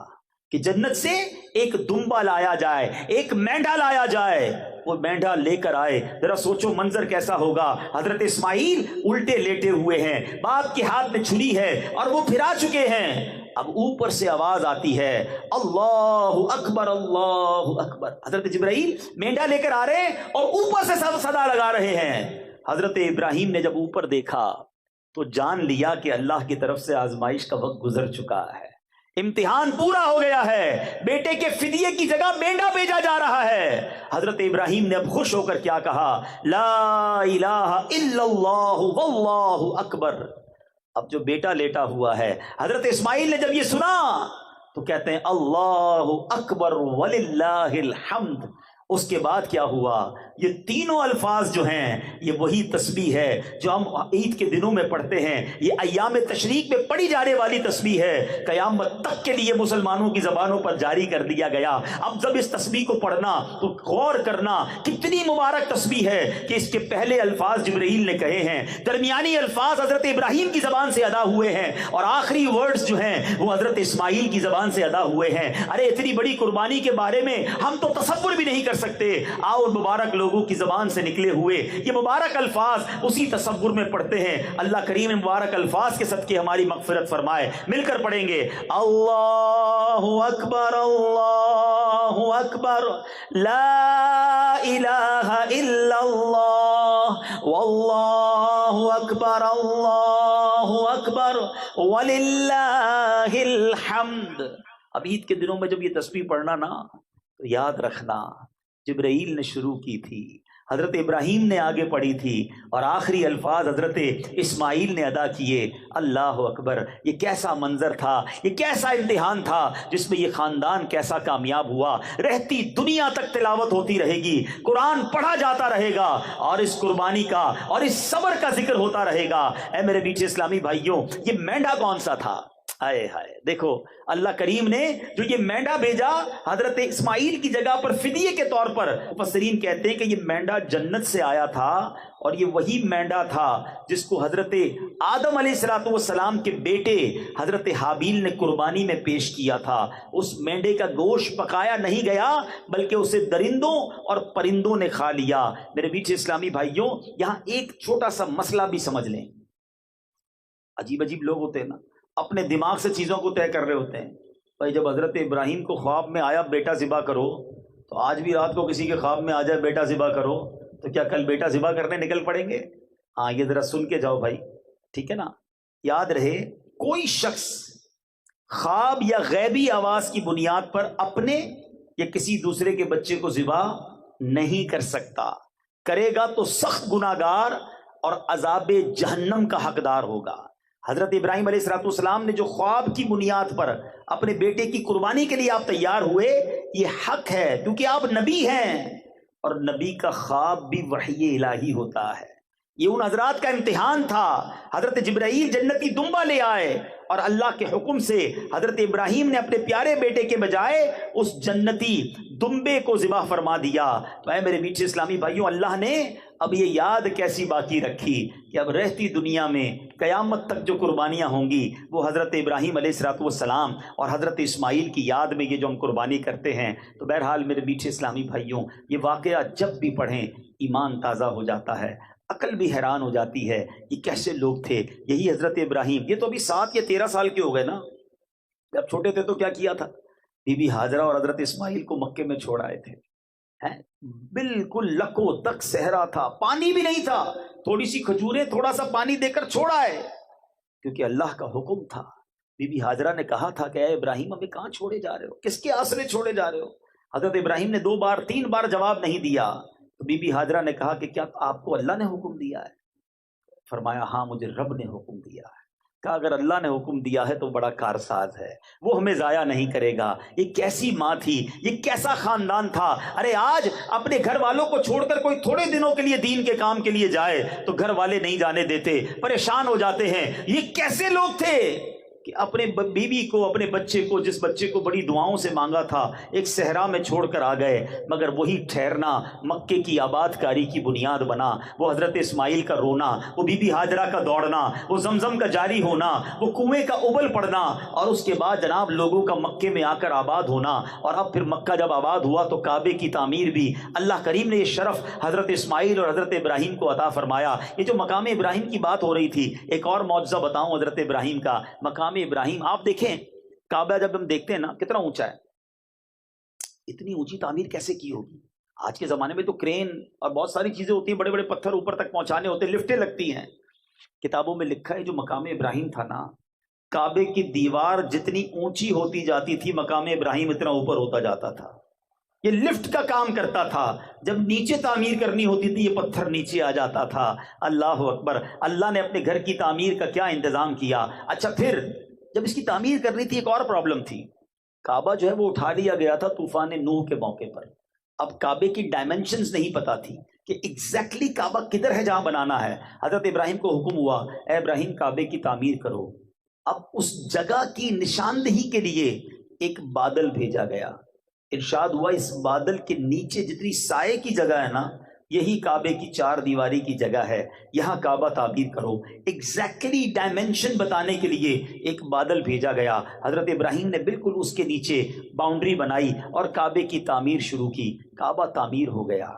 [SPEAKER 1] کہ جنت سے ایک دمبا لایا جائے, ایک مینڈا لایا جائے. وہ مینڈا لے کر آئے. ذرا سوچو منظر کیسا ہوگا. حضرت اسماعیل الٹے لیٹے ہوئے ہیں, باپ کے ہاتھ میں چھری ہے اور وہ پھرا چکے ہیں. اب اوپر سے آواز آتی ہے, اللہ اکبر اللہ اکبر. حضرت جبرائیل مینڈا لے کر آ رہے ہیں اور اوپر سے صدا لگا رہے ہیں. حضرت ابراہیم نے جب اوپر دیکھا تو جان لیا کہ اللہ کی طرف سے آزمائش کا وقت گزر چکا ہے, امتحان پورا ہو گیا ہے. بیٹے کے فدیے کی جگہ مینڈا بھیجا جا رہا ہے. حضرت ابراہیم نے اب خوش ہو کر کیا کہا, لا الہ الا اللہ واللہ اکبر. اب جو بیٹا لیٹا ہوا ہے, حضرت اسماعیل نے جب یہ سنا تو کہتے ہیں اللہ اکبر وللہ الحمد. اس کے بعد کیا ہوا, یہ تینوں الفاظ جو ہیں یہ وہی تسبیح ہے جو ہم عید کے دنوں میں پڑھتے ہیں. یہ ایام تشریق میں پڑھی جانے والی تسبیح ہے, قیامت تک کے لیے مسلمانوں کی زبانوں پر جاری کر دیا گیا. اب جب اس تسبیح کو پڑھنا تو غور کرنا کتنی مبارک تسبیح ہے کہ اس کے پہلے الفاظ جبرائیل نے کہے ہیں, درمیانی الفاظ حضرت ابراہیم کی زبان سے ادا ہوئے ہیں, اور آخری ورڈز جو ہیں وہ حضرت اسماعیل کی زبان سے ادا ہوئے ہیں. ارے اتنی بڑی قربانی کے بارے میں ہم تو تصور بھی نہیں کر سکتے. آؤ مبارک لوگوں کی زبان سے نکلے ہوئے یہ مبارک الفاظ اسی تصور میں پڑھتے ہیں. اللہ کریم مبارک الفاظ کے صدقے ہماری مغفرت فرمائے. مل کر پڑھیں گے, اللہ اکبر اللہ اکبر, لا الہ الا اللہ واللہ اکبر اللہ اکبر وللہ الحمد. اب عید کے دنوں میں جب یہ تسبیح پڑھنا نا تو یاد رکھنا جبرائیل نے شروع کی تھی, حضرت ابراہیم نے آگے پڑھی تھی, اور آخری الفاظ حضرت اسماعیل نے ادا کیے. اللہ اکبر. یہ کیسا منظر تھا, یہ کیسا امتحان تھا جس میں یہ خاندان کیسا کامیاب ہوا. رہتی دنیا تک تلاوت ہوتی رہے گی, قرآن پڑھا جاتا رہے گا, اور اس قربانی کا اور اس صبر کا ذکر ہوتا رہے گا. اے میرے میٹھے اسلامی بھائیوں, یہ مینڈا کون سا تھا؟ ہائے ہائے, دیکھو اللہ کریم نے جو یہ مینڈا بھیجا حضرت اسماعیل کی جگہ پر فدیے کے طور پر, مفسرین کہتے ہیں کہ یہ مینڈا جنت سے آیا تھا, اور یہ وہی مینڈا تھا جس کو حضرت آدم علیہ السلام کے بیٹے حضرت حابیل نے قربانی میں پیش کیا تھا. اس مینڈے کا گوشت پکایا نہیں گیا بلکہ اسے درندوں اور پرندوں نے کھا لیا. میرے میٹھے اسلامی بھائیوں, یہاں ایک چھوٹا سا مسئلہ بھی سمجھ لیں. عجیب عجیب لوگ ہوتے ہیں نا, اپنے دماغ سے چیزوں کو طے کر رہے ہوتے ہیں. بھائی جب حضرت ابراہیم کو خواب میں آیا بیٹا ذبح کرو, تو آج بھی رات کو کسی کے خواب میں آ جائے بیٹا ذبح کرو, تو کیا کل بیٹا ذبح کرنے نکل پڑیں گے؟ ہاں یہ ذرا سن کے جاؤ بھائی, ٹھیک ہے نا. یاد رہے کوئی شخص خواب یا غیبی آواز کی بنیاد پر اپنے یا کسی دوسرے کے بچے کو ذبح نہیں کر سکتا، کرے گا تو سخت گناہگار اور عذاب جہنم کا حقدار ہوگا۔ حضرت ابراہیم علیہ السلام نے جو خواب کی بنیاد پر اپنے بیٹے کی قربانی کے لیے آپ تیار ہوئے، یہ حق ہے کیونکہ آپ نبی ہیں، اور نبی کا خواب بھی وحی الہی ہوتا ہے۔ یہ ان حضرات کا امتحان تھا۔ حضرت جبرائیل جنتی دمبا لے آئے اور اللہ کے حکم سے حضرت ابراہیم نے اپنے پیارے بیٹے کے بجائے اس جنتی دمبے کو ذبح فرما دیا۔ تو اے میرے میٹھے اسلامی بھائیوں، اللہ نے اب یہ یاد کیسی باقی رکھی کہ اب رہتی دنیا میں قیامت تک جو قربانیاں ہوں گی وہ حضرت ابراہیم علیہ السلام اور حضرت اسماعیل کی یاد میں یہ جو ہم قربانی کرتے ہیں۔ تو بہرحال میرے میٹھے اسلامی بھائیوں، یہ واقعہ جب بھی پڑھیں ایمان تازہ ہو جاتا ہے، عقل بھی حیران ہو جاتی ہے، یہ کیسے لوگ تھے۔ یہی حضرت ابراہیم، یہ تو ابھی 7 یا 13 سال کے ہو گئے نا، جب چھوٹے تھے تو کیا کیا تھا؟ بی بی ہاجرہ اور حضرت اسماعیل کو مکے میں چھوڑ آئے تھے، بالکل لکو تک صحرا تھا، پانی بھی نہیں تھا، تھوڑی سی کھجوریں تھوڑا سا پانی دے کر چھوڑا ہے، کیونکہ اللہ کا حکم تھا۔ بی بی ہاجرہ نے کہا تھا کہ اے ابراہیم ہمیں کہاں چھوڑے جا رہے ہو، کس کے آسرے چھوڑے جا رہے ہو؟ حضرت ابراہیم نے 2 بار 3 بار جواب نہیں دیا۔ تو بی بی ہاجرہ نے کہا کہ کیا آپ کو اللہ نے حکم دیا ہے؟ فرمایا ہاں مجھے رب نے حکم دیا ہے۔ کہا اگر اللہ نے حکم دیا ہے تو بڑا کارساز ہے، وہ ہمیں ضائع نہیں کرے گا۔ یہ کیسی ماں تھی، یہ کیسا خاندان تھا۔ ارے آج اپنے گھر والوں کو چھوڑ کر کوئی تھوڑے دنوں کے لیے دین کے کام کے لیے جائے تو گھر والے نہیں جانے دیتے، پریشان ہو جاتے ہیں۔ یہ کیسے لوگ تھے کہ اپنے بیوی کو، اپنے بچے کو، جس بچے کو بڑی دعاؤں سے مانگا تھا، ایک صحرا میں چھوڑ کر آ گئے، مگر وہی ٹھہرنا مکے کی آباد کاری کی بنیاد بنا۔ وہ حضرت اسماعیل کا رونا، وہ بی بی ہاجرہ کا دوڑنا، وہ زمزم کا جاری ہونا، وہ کنویں کا ابل پڑنا، اور اس کے بعد جناب لوگوں کا مکے میں آ کر آباد ہونا۔ اور اب پھر مکہ جب آباد ہوا تو کعبے کی تعمیر بھی اللہ کریم نے یہ شرف حضرت اسماعیل اور حضرت ابراہیم کو عطا فرمایا۔ یہ جو مقام ابراہیم کی بات ہو رہی تھی، ایک اور معجزہ بتاؤں حضرت ابراہیم کا۔ مقام ابراہیم آپ دیکھیں، کعبہ جب ہم دیکھتے ہیں نا کتنا اونچا ہے، اتنی اونچی تعمیر کیسے کی ہوگی؟ آج کے زمانے میں تو کرین اور بہت ساری چیزیں ہوتی ہیں، بڑے بڑے پتھر اوپر تک پہنچانے ہوتے ہیں، لفٹیں لگتی ہیں۔ کتابوں میں لکھا ہے جو مقام ابراہیم تھا نا، کعبے کی دیوار جتنی اونچی ہوتی جاتی تھی مقام ابراہیم اتنا اوپر ہوتا جاتا تھا۔ یہ لفٹ کا کام کرتا تھا، جب نیچے تعمیر کرنی ہوتی تھی یہ پتھر نیچے آ جاتا تھا۔ اللہ اکبر، اللہ نے اپنے گھر کی تعمیر کا کیا انتظام کیا۔ اچھا پھر جب اس کی تعمیر کرنی تھی ایک اور پرابلم تھی، کعبہ جو ہے وہ اٹھا لیا گیا تھا طوفان نوح کے موقع پر۔ اب کعبے کی ڈائمنشنز نہیں پتا تھی کہ ایگزیکٹلی کعبہ کدھر ہے جہاں بنانا ہے۔ حضرت ابراہیم کو حکم ہوا اے ابراہیم کعبے کی تعمیر کرو۔ اب اس جگہ کی نشاندہی کے لیے ایک بادل بھیجا گیا۔ ارشاد ہوا اس بادل کے نیچے جتنی سائے کی جگہ ہے نا، یہی کعبے کی 4 دیواری کی جگہ ہے، یہاں کعبہ تعمیر کرو۔ ایگزیکٹلی ڈائمنشن بتانے کے لیے ایک بادل بھیجا گیا۔ حضرت ابراہیم نے بالکل اس کے نیچے باؤنڈری بنائی اور کعبے کی تعمیر شروع کی۔ کعبہ تعمیر ہو گیا۔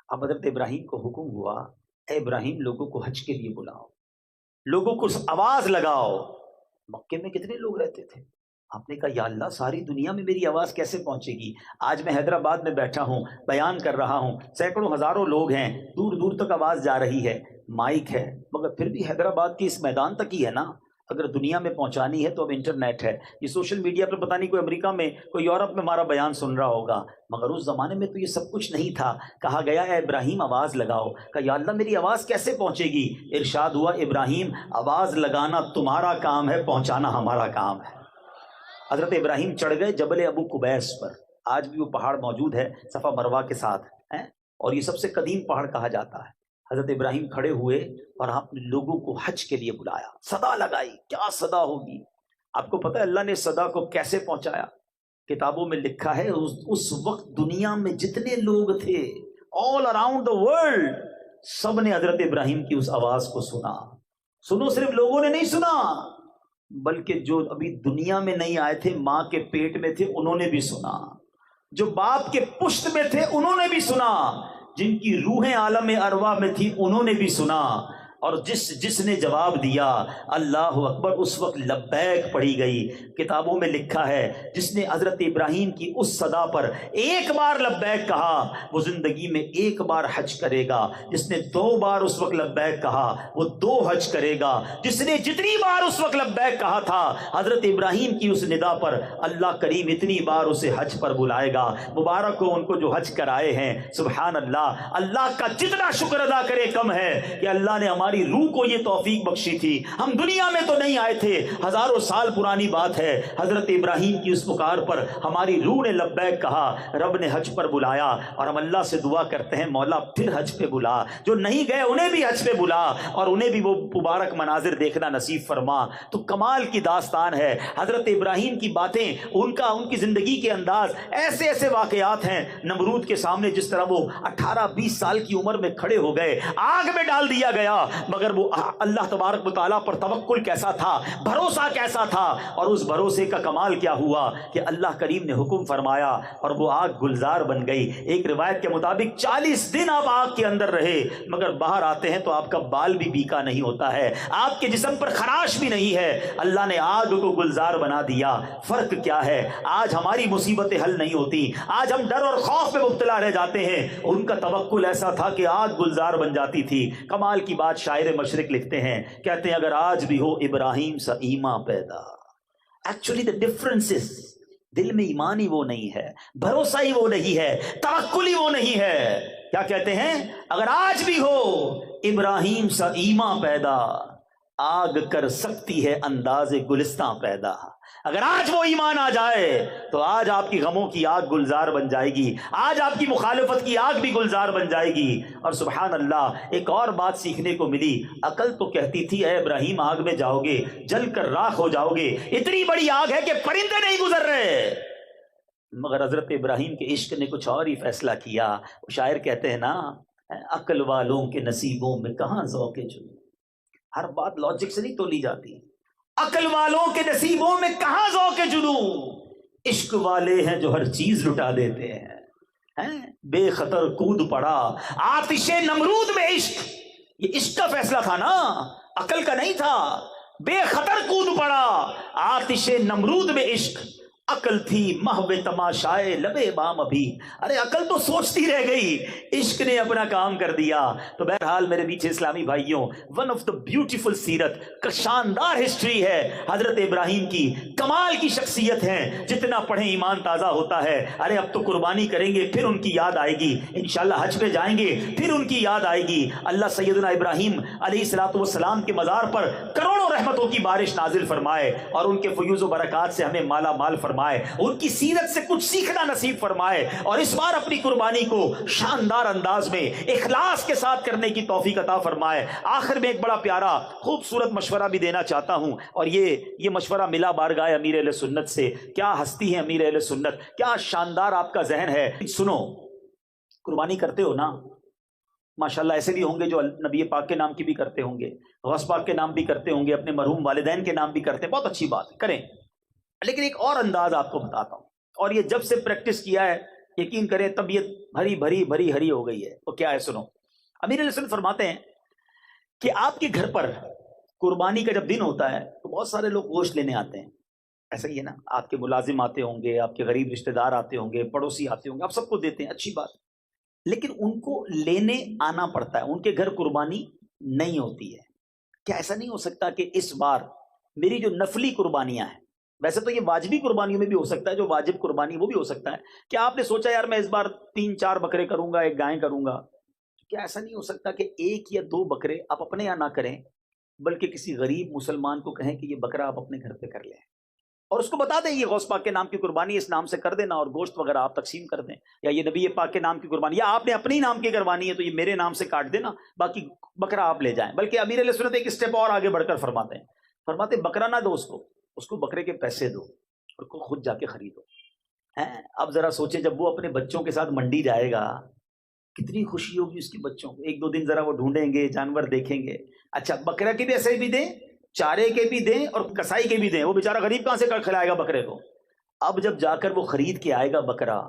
[SPEAKER 1] اب حضرت ابراہیم کو حکم ہوا اے ابراہیم لوگوں کو حج کے لیے بلاؤ، لوگوں کو آواز لگاؤ۔ مکے میں کتنے لوگ رہتے تھے؟ آپ نے کہا یا اللہ ساری دنیا میں میری آواز کیسے پہنچے گی؟ آج میں حیدرآباد میں بیٹھا ہوں، بیان کر رہا ہوں، سینکڑوں ہزاروں لوگ ہیں، دور دور تک آواز جا رہی ہے، مائک ہے، مگر پھر بھی حیدرآباد کے اس میدان تک ہی ہے نا۔ اگر دنیا میں پہنچانی ہے تو اب انٹرنیٹ ہے، یہ سوشل میڈیا پر پتہ نہیں کوئی امریکہ میں کوئی یورپ میں ہمارا بیان سن رہا ہوگا، مگر اس زمانے میں تو یہ سب کچھ نہیں تھا۔ کہا گیا اے ابراہیم آواز لگاؤ۔ کہا یا اللہ میری آواز کیسے پہنچے گی؟ ارشاد ہوا ابراہیم آواز لگانا تمہارا کام ہے، پہنچانا ہمارا کام ہے۔ حضرت ابراہیم چڑھ گئے جبل ابو قبیس پر، آج بھی وہ پہاڑ موجود ہے صفا مروہ کے ساتھ ہیں، اور یہ سب سے قدیم پہاڑ کہا جاتا ہے۔ حضرت ابراہیم کھڑے ہوئے اور آپ نے لوگوں کو حج کے لیے بلایا، صدا لگائی۔ کیا صدا ہوگی؟ آپ کو پتہ ہے اللہ نے صدا کو کیسے پہنچایا؟ کتابوں میں لکھا ہے اس وقت دنیا میں جتنے لوگ تھے آل اراؤنڈ دا ورلڈ، سب نے حضرت ابراہیم کی اس آواز کو سنا۔ سنو، صرف لوگوں نے نہیں سنا بلکہ جو ابھی دنیا میں نہیں آئے تھے، ماں کے پیٹ میں تھے، انہوں نے بھی سنا، جو باپ کے پشت میں تھے انہوں نے بھی سنا، جن کی روحیں عالم ارواح میں تھی انہوں نے بھی سنا۔ اور جس نے جواب دیا اللہ اکبر اس وقت لبیک پڑھی گئی۔ کتابوں میں لکھا ہے جس نے حضرت ابراہیم کی اس صدا پر ایک بار لبیک کہا وہ زندگی میں ایک بار حج کرے گا، جس نے 2 بار اس وقت لبیک کہا وہ 2 حج کرے گا، جس نے جتنی بار اس وقت لبیک کہا تھا حضرت ابراہیم کی اس ندا پر اللہ کریم اتنی بار اسے حج پر بلائے گا۔ مبارک ہو ان کو جو حج کرائے ہیں، سبحان اللہ۔ اللہ کا جتنا شکر ادا کرے کم ہے کہ اللہ نے ہماری روح کو یہ توفیق بخشی تھی۔ ہم دنیا میں تو نہیں آئے تھے، ہزاروں سال پرانی بات ہے، حضرت ابراہیم کی اس پکار پر ہماری روح نے لبیک کہا، رب نے حج پر بلایا، اور ہم اللہ سے دعا کرتے ہیں مولا پھر حج پہ بلا، جو نہیں گئے انہیں بھی حج پہ بلا اور انہیں بھی وہ مبارک مناظر دیکھنا نصیب فرما۔ تو کمال کی داستان ہے حضرت ابراہیم کی باتیں، ان کی زندگی کے انداز، ایسے ایسے واقعات ہیں۔ نمرود کے سامنے جس طرح وہ 18-20 سال کی عمر میں کھڑے ہو گئے، آگ میں ڈال دیا گیا، مگر وہ اللہ تبارک و تعالیٰ پر توکل کیسا تھا، بھروسہ کیسا تھا، اور اس بھروسے کا کمال کیا ہوا کہ اللہ کریم نے حکم فرمایا اور وہ آگ گلزار بن گئی۔ ایک روایت کے مطابق 40 دن آپ آگ کے اندر رہے، مگر باہر آتے ہیں تو آپ کا بال بھی بیکا نہیں ہوتا ہے، آپ کے جسم پر خراش بھی نہیں ہے، اللہ نے آگ کو گلزار بنا دیا۔ فرق کیا ہے؟ آج ہماری مصیبتیں حل نہیں ہوتی، آج ہم ڈر اور خوف میں مبتلا رہ جاتے ہیں، ان کا توکل ایسا تھا کہ آگ گلزار بن جاتی تھی۔ کمال کی بات شاعر مشرق لکھتے ہیں، کہتے ہیں اگر آج بھی ہو ابراہیم سا ایمان پیدا، ایکچولی the difference is دل میں ایمان ہی وہ نہیں ہے، بھروسہ ہی وہ نہیں ہے، توکل ہی وہ نہیں ہے۔ کیا کہتے ہیں؟ اگر آج بھی ہو ابراہیم سا ایمان پیدا، آگ کر سکتی ہے انداز گلستاں پیدا۔ اگر آج وہ ایمان آ جائے تو آج آپ کی غموں کی آگ گلزار بن جائے گی، آج آپ کی مخالفت کی آگ بھی گلزار بن جائے گی۔ اور سبحان اللہ ایک اور بات سیکھنے کو ملی، عقل تو کہتی تھی اے ابراہیم آگ میں جاؤ گے جل کر راکھ ہو جاؤ گے، اتنی بڑی آگ ہے کہ پرندے نہیں گزر رہے، مگر حضرت ابراہیم کے عشق نے کچھ اور ہی فیصلہ کیا۔ وہ شاعر کہتے ہیں نا، عقل والوں کے نصیبوں میں کہاں ذوق جنوں، ہر بات لاجک سے نہیں تولی جاتی، عقل والوں کے نصیبوں میں کہاں ذوق جنوں، عشق والے ہیں جو ہر چیز لٹا دیتے ہیں، بے خطر کود پڑا آتش نمرود میں عشق، یہ عشق کا فیصلہ تھا نا، عقل کا نہیں تھا، بے خطر کود پڑا آتش نمرود میں عشق، عقل تھی محو تماشائے لبے بام ابھی، ارے عقل تو سوچتی رہ گئی، عشق نے اپنا کام کر دیا۔ تو بہرحال میرے پیچھے اسلامی بھائیوں، ون آف دا بیوٹیفل سیرت کا شاندار ہسٹری ہے حضرت ابراہیم کی، کمال کی شخصیت ہیں، جتنا پڑھیں ایمان تازہ ہوتا ہے۔ ارے اب تو قربانی کریں گے پھر ان کی یاد آئے گی، انشاءاللہ حج پہ جائیں گے پھر ان کی یاد آئے گی۔ اللہ سیدنا ابراہیم علیہ الصلوۃ والسلام کے مزار پر کروڑوں رحمتوں کی بارش نازل فرمائے اور ان کے فیوز و برکات سے ہمیں مالا مال فرمائے، ان کی سیرت سے کچھ سیکھنا نصیب فرمائے، اور اس بار اپنی قربانی کو شاندار انداز میں اخلاص کے ساتھ کرنے کی توفیق عطا فرمائے۔ آخر میں ایک بڑا پیارا خوبصورت مشورہ بھی دینا چاہتا ہوں، اور یہ مشورہ ملا بارگاہ امیر اہل سنت سے۔ کیا ہستی ہے امیر اہل سنت، کیا شاندار آپ کا ذہن ہے۔ سنو، قربانی کرتے ہو نا، ماشاءاللہ ایسے بھی ہوں گے جو نبی پاک کے نام کی بھی کرتے ہوں گے، غوث پاک کے نام بھی کرتے ہوں گے، اپنے مرحوم والدین کے نام بھی کرتے ہیں، بہت اچھی بات کریں، لیکن ایک اور انداز آپ کو بتاتا ہوں، اور یہ جب سے پریکٹس کیا ہے یقین کریں طبیعت بھری بھری بھری ہری ہو گئی ہے۔ وہ کیا ہے سنو، امیر علیہ السلام فرماتے ہیں کہ آپ کے گھر پر قربانی کا جب دن ہوتا ہے تو بہت سارے لوگ گوشت لینے آتے ہیں، ایسا ہی ہے نا، آپ کے ملازم آتے ہوں گے، آپ کے غریب رشتہ دار آتے ہوں گے، پڑوسی آتے ہوں گے، آپ سب کو دیتے ہیں، اچھی بات، لیکن ان کو لینے آنا پڑتا ہے، ان کے گھر قربانی نہیں ہوتی ہے۔ کیا ایسا نہیں ہو سکتا کہ اس بار میری جو نفلی قربانیاں ہیں، ویسے تو یہ واجبی قربانیوں میں بھی ہو سکتا ہے، جو واجب قربانی وہ بھی ہو سکتا ہے، کیا آپ نے سوچا یار میں اس بار 3-4 بکرے کروں گا، 1 گائے کروں گا، کیا ایسا نہیں ہو سکتا کہ 1 یا 2 بکرے آپ اپنے یہاں نہ کریں بلکہ کسی غریب مسلمان کو کہیں کہ یہ بکرا آپ اپنے گھر پہ کر لیں، اور اس کو بتا دیں یہ غوث پاک کے نام کی قربانی اس نام سے کر دینا، اور گوشت وغیرہ آپ تقسیم کر دیں، یا یہ نبی پاک کے نام کی قربانی، یا آپ نے اپنی نام کی کروانی ہے تو یہ میرے نام سے کاٹ دینا، باقی بکرا آپ لے جائیں۔ بلکہ امیر علیہ سنت ایک اسٹیپ اور آگے بڑھ کر فرماتے بکرا نہ دو اس کو بکرے کے پیسے دو اور کو خود جا کے خریدو۔ اب ذرا سوچیں جب وہ اپنے بچوں کے ساتھ منڈی جائے گا کتنی خوشی ہوگی اس کے بچوں کو، 1-2 دن ذرا وہ ڈھونڈیں گے، جانور دیکھیں گے۔ اچھا بکرا کے بھی ایسے بھی دیں، چارے کے بھی دیں اور کسائی کے بھی دیں، وہ بیچارہ غریب کہاں سے کھلائے گا بکرے کو۔ اب جب جا کر وہ خرید کے آئے گا بکرا،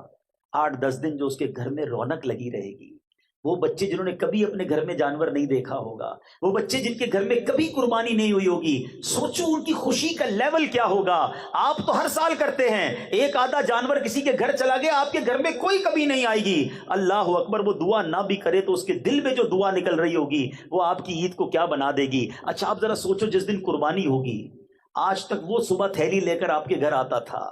[SPEAKER 1] 8-10 دن جو اس کے گھر میں رونق لگی رہے گی، وہ بچے جنہوں نے کبھی اپنے گھر میں جانور نہیں دیکھا ہوگا، وہ بچے جن کے گھر میں کبھی قربانی نہیں ہوئی ہوگی، سوچو ان کی خوشی کا لیول کیا ہوگا۔ آپ تو ہر سال کرتے ہیں، ایک آدھا جانور کسی کے گھر چلا گیا، آپ کے گھر میں کوئی کبھی نہیں آئے گی، اللہ اکبر، وہ دعا نہ بھی کرے تو اس کے دل میں جو دعا نکل رہی ہوگی وہ آپ کی عید کو کیا بنا دے گی۔ اچھا آپ ذرا سوچو، جس دن قربانی ہوگی، آج تک وہ صبح تھیلی لے کر آپ کے گھر آتا تھا،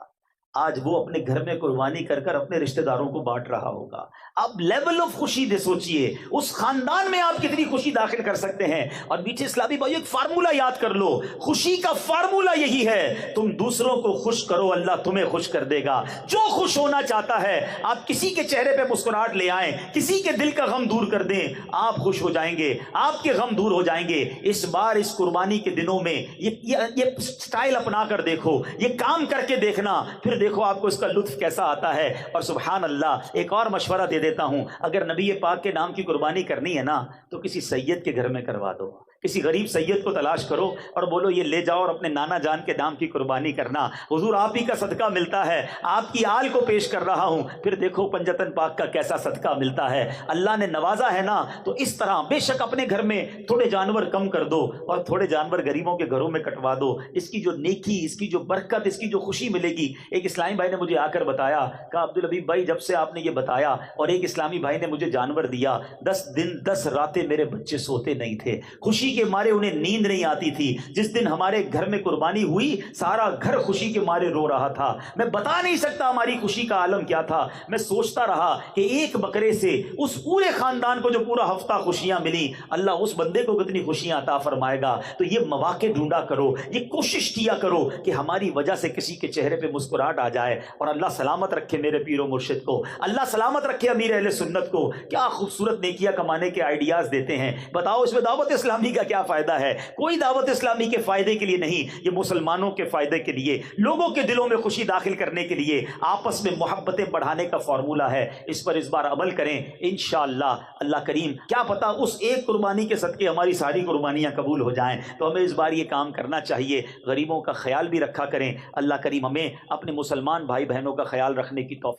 [SPEAKER 1] آج وہ اپنے گھر میں قربانی کر کر اپنے رشتہ داروں کو بانٹ رہا ہوگا۔ آپ لیول آف خوشی دے سوچئے، اس خاندان میں آپ کتنی خوشی داخل کر سکتے ہیں۔ اور میٹھے اسلامی بھائی ایک فارمولہ یاد کر لو، خوشی کا فارمولہ یہی ہے، تم دوسروں کو خوش کرو، اللہ تمہیں خوش کر دے گا۔ جو خوش ہونا چاہتا ہے، آپ کسی کے چہرے پہ مسکراہٹ لے آئیں، کسی کے دل کا غم دور کر دیں، آپ خوش ہو جائیں گے، آپ کے غم دور ہو جائیں گے۔ اس بار اس قربانی کے دنوں میں یہ سٹائل اپنا کر دیکھو، یہ کام کر کے دیکھنا، پھر دیکھو آپ کو اس کا لطف کیسا آتا ہے۔ اور سبحان اللہ، ایک اور مشورہ دے دیتا ہوں، اگر نبی پاک کے نام کی قربانی کرنی ہے نا تو کسی سید کے گھر میں کروا دو، کسی غریب سید کو تلاش کرو اور بولو یہ لے جاؤ اور اپنے نانا جان کے نام کی قربانی کرنا، حضور آپ ہی کا صدقہ ملتا ہے، آپ کی آل کو پیش کر رہا ہوں، پھر دیکھو پنجتن پاک کا کیسا صدقہ ملتا ہے۔ اللہ نے نوازا ہے نا، تو اس طرح بے شک اپنے گھر میں تھوڑے جانور کم کر دو اور تھوڑے جانور غریبوں کے گھروں میں کٹوا دو، اس کی جو نیکی، اس کی جو برکت، اس کی جو خوشی ملے گی۔ ایک اسلامی بھائی نے مجھے آ کر بتایا، کہا عبدالحبیب بھائی جب سے آپ نے یہ بتایا اور ایک اسلامی بھائی نے مجھے جانور دیا، 10 دن 10 راتیں میرے بچے سوتے نہیں تھے، خوشی کے مارے انہیں نیند نہیں آتی تھی۔ جس دن ہمارے گھر میں قربانی ہوئی، سارا گھر خوشی کے مارے رو رہا تھا، میں بتا نہیں سکتا ہماری خوشی کا عالم کیا تھا۔ میں سوچتا رہا کہ ایک بکرے سے اس پورے خاندان کو جو پورا ہفتہ خوشیاں ملی، اللہ اس بندے کو کتنی خوشیاں عطا فرمائے گا۔ تو یہ مواقع ڈھونڈا کرو، یہ کوشش کیا کرو کہ ہماری وجہ سے کسی کے چہرے پہ مسکراہٹ آ جائے۔ اور اللہ سلامت رکھے میرے پیر و مرشد کو، اللہ سلامت رکھے امیر اہل سنت کو۔ کیا خوبصورت نیکیاں کمانے کے آئیڈیاز دیتے ہیں، بتاؤ اس میں دعوت اسلامی کا کیا فائدہ ہے؟ کوئی دعوت اسلامی کے فائدے کے لیے نہیں، یہ مسلمانوں کے فائدے کے لیے، لوگوں کے دلوں میں خوشی داخل کرنے کے لیے، آپس میں محبتیں بڑھانے کا فارمولہ ہے۔ اس پر اس بار عمل کریں انشاءاللہ، اللہ کریم کیا پتہ اس ایک قربانی کے صدقے ہماری ساری قربانیاں قبول ہو جائیں۔ تو ہمیں اس بار یہ کام کرنا چاہیے، غریبوں کا خیال بھی رکھا کریں۔ اللہ کریم ہمیں اپنے مسلمان بھائی بہنوں کا خیال رکھنے کی توفیق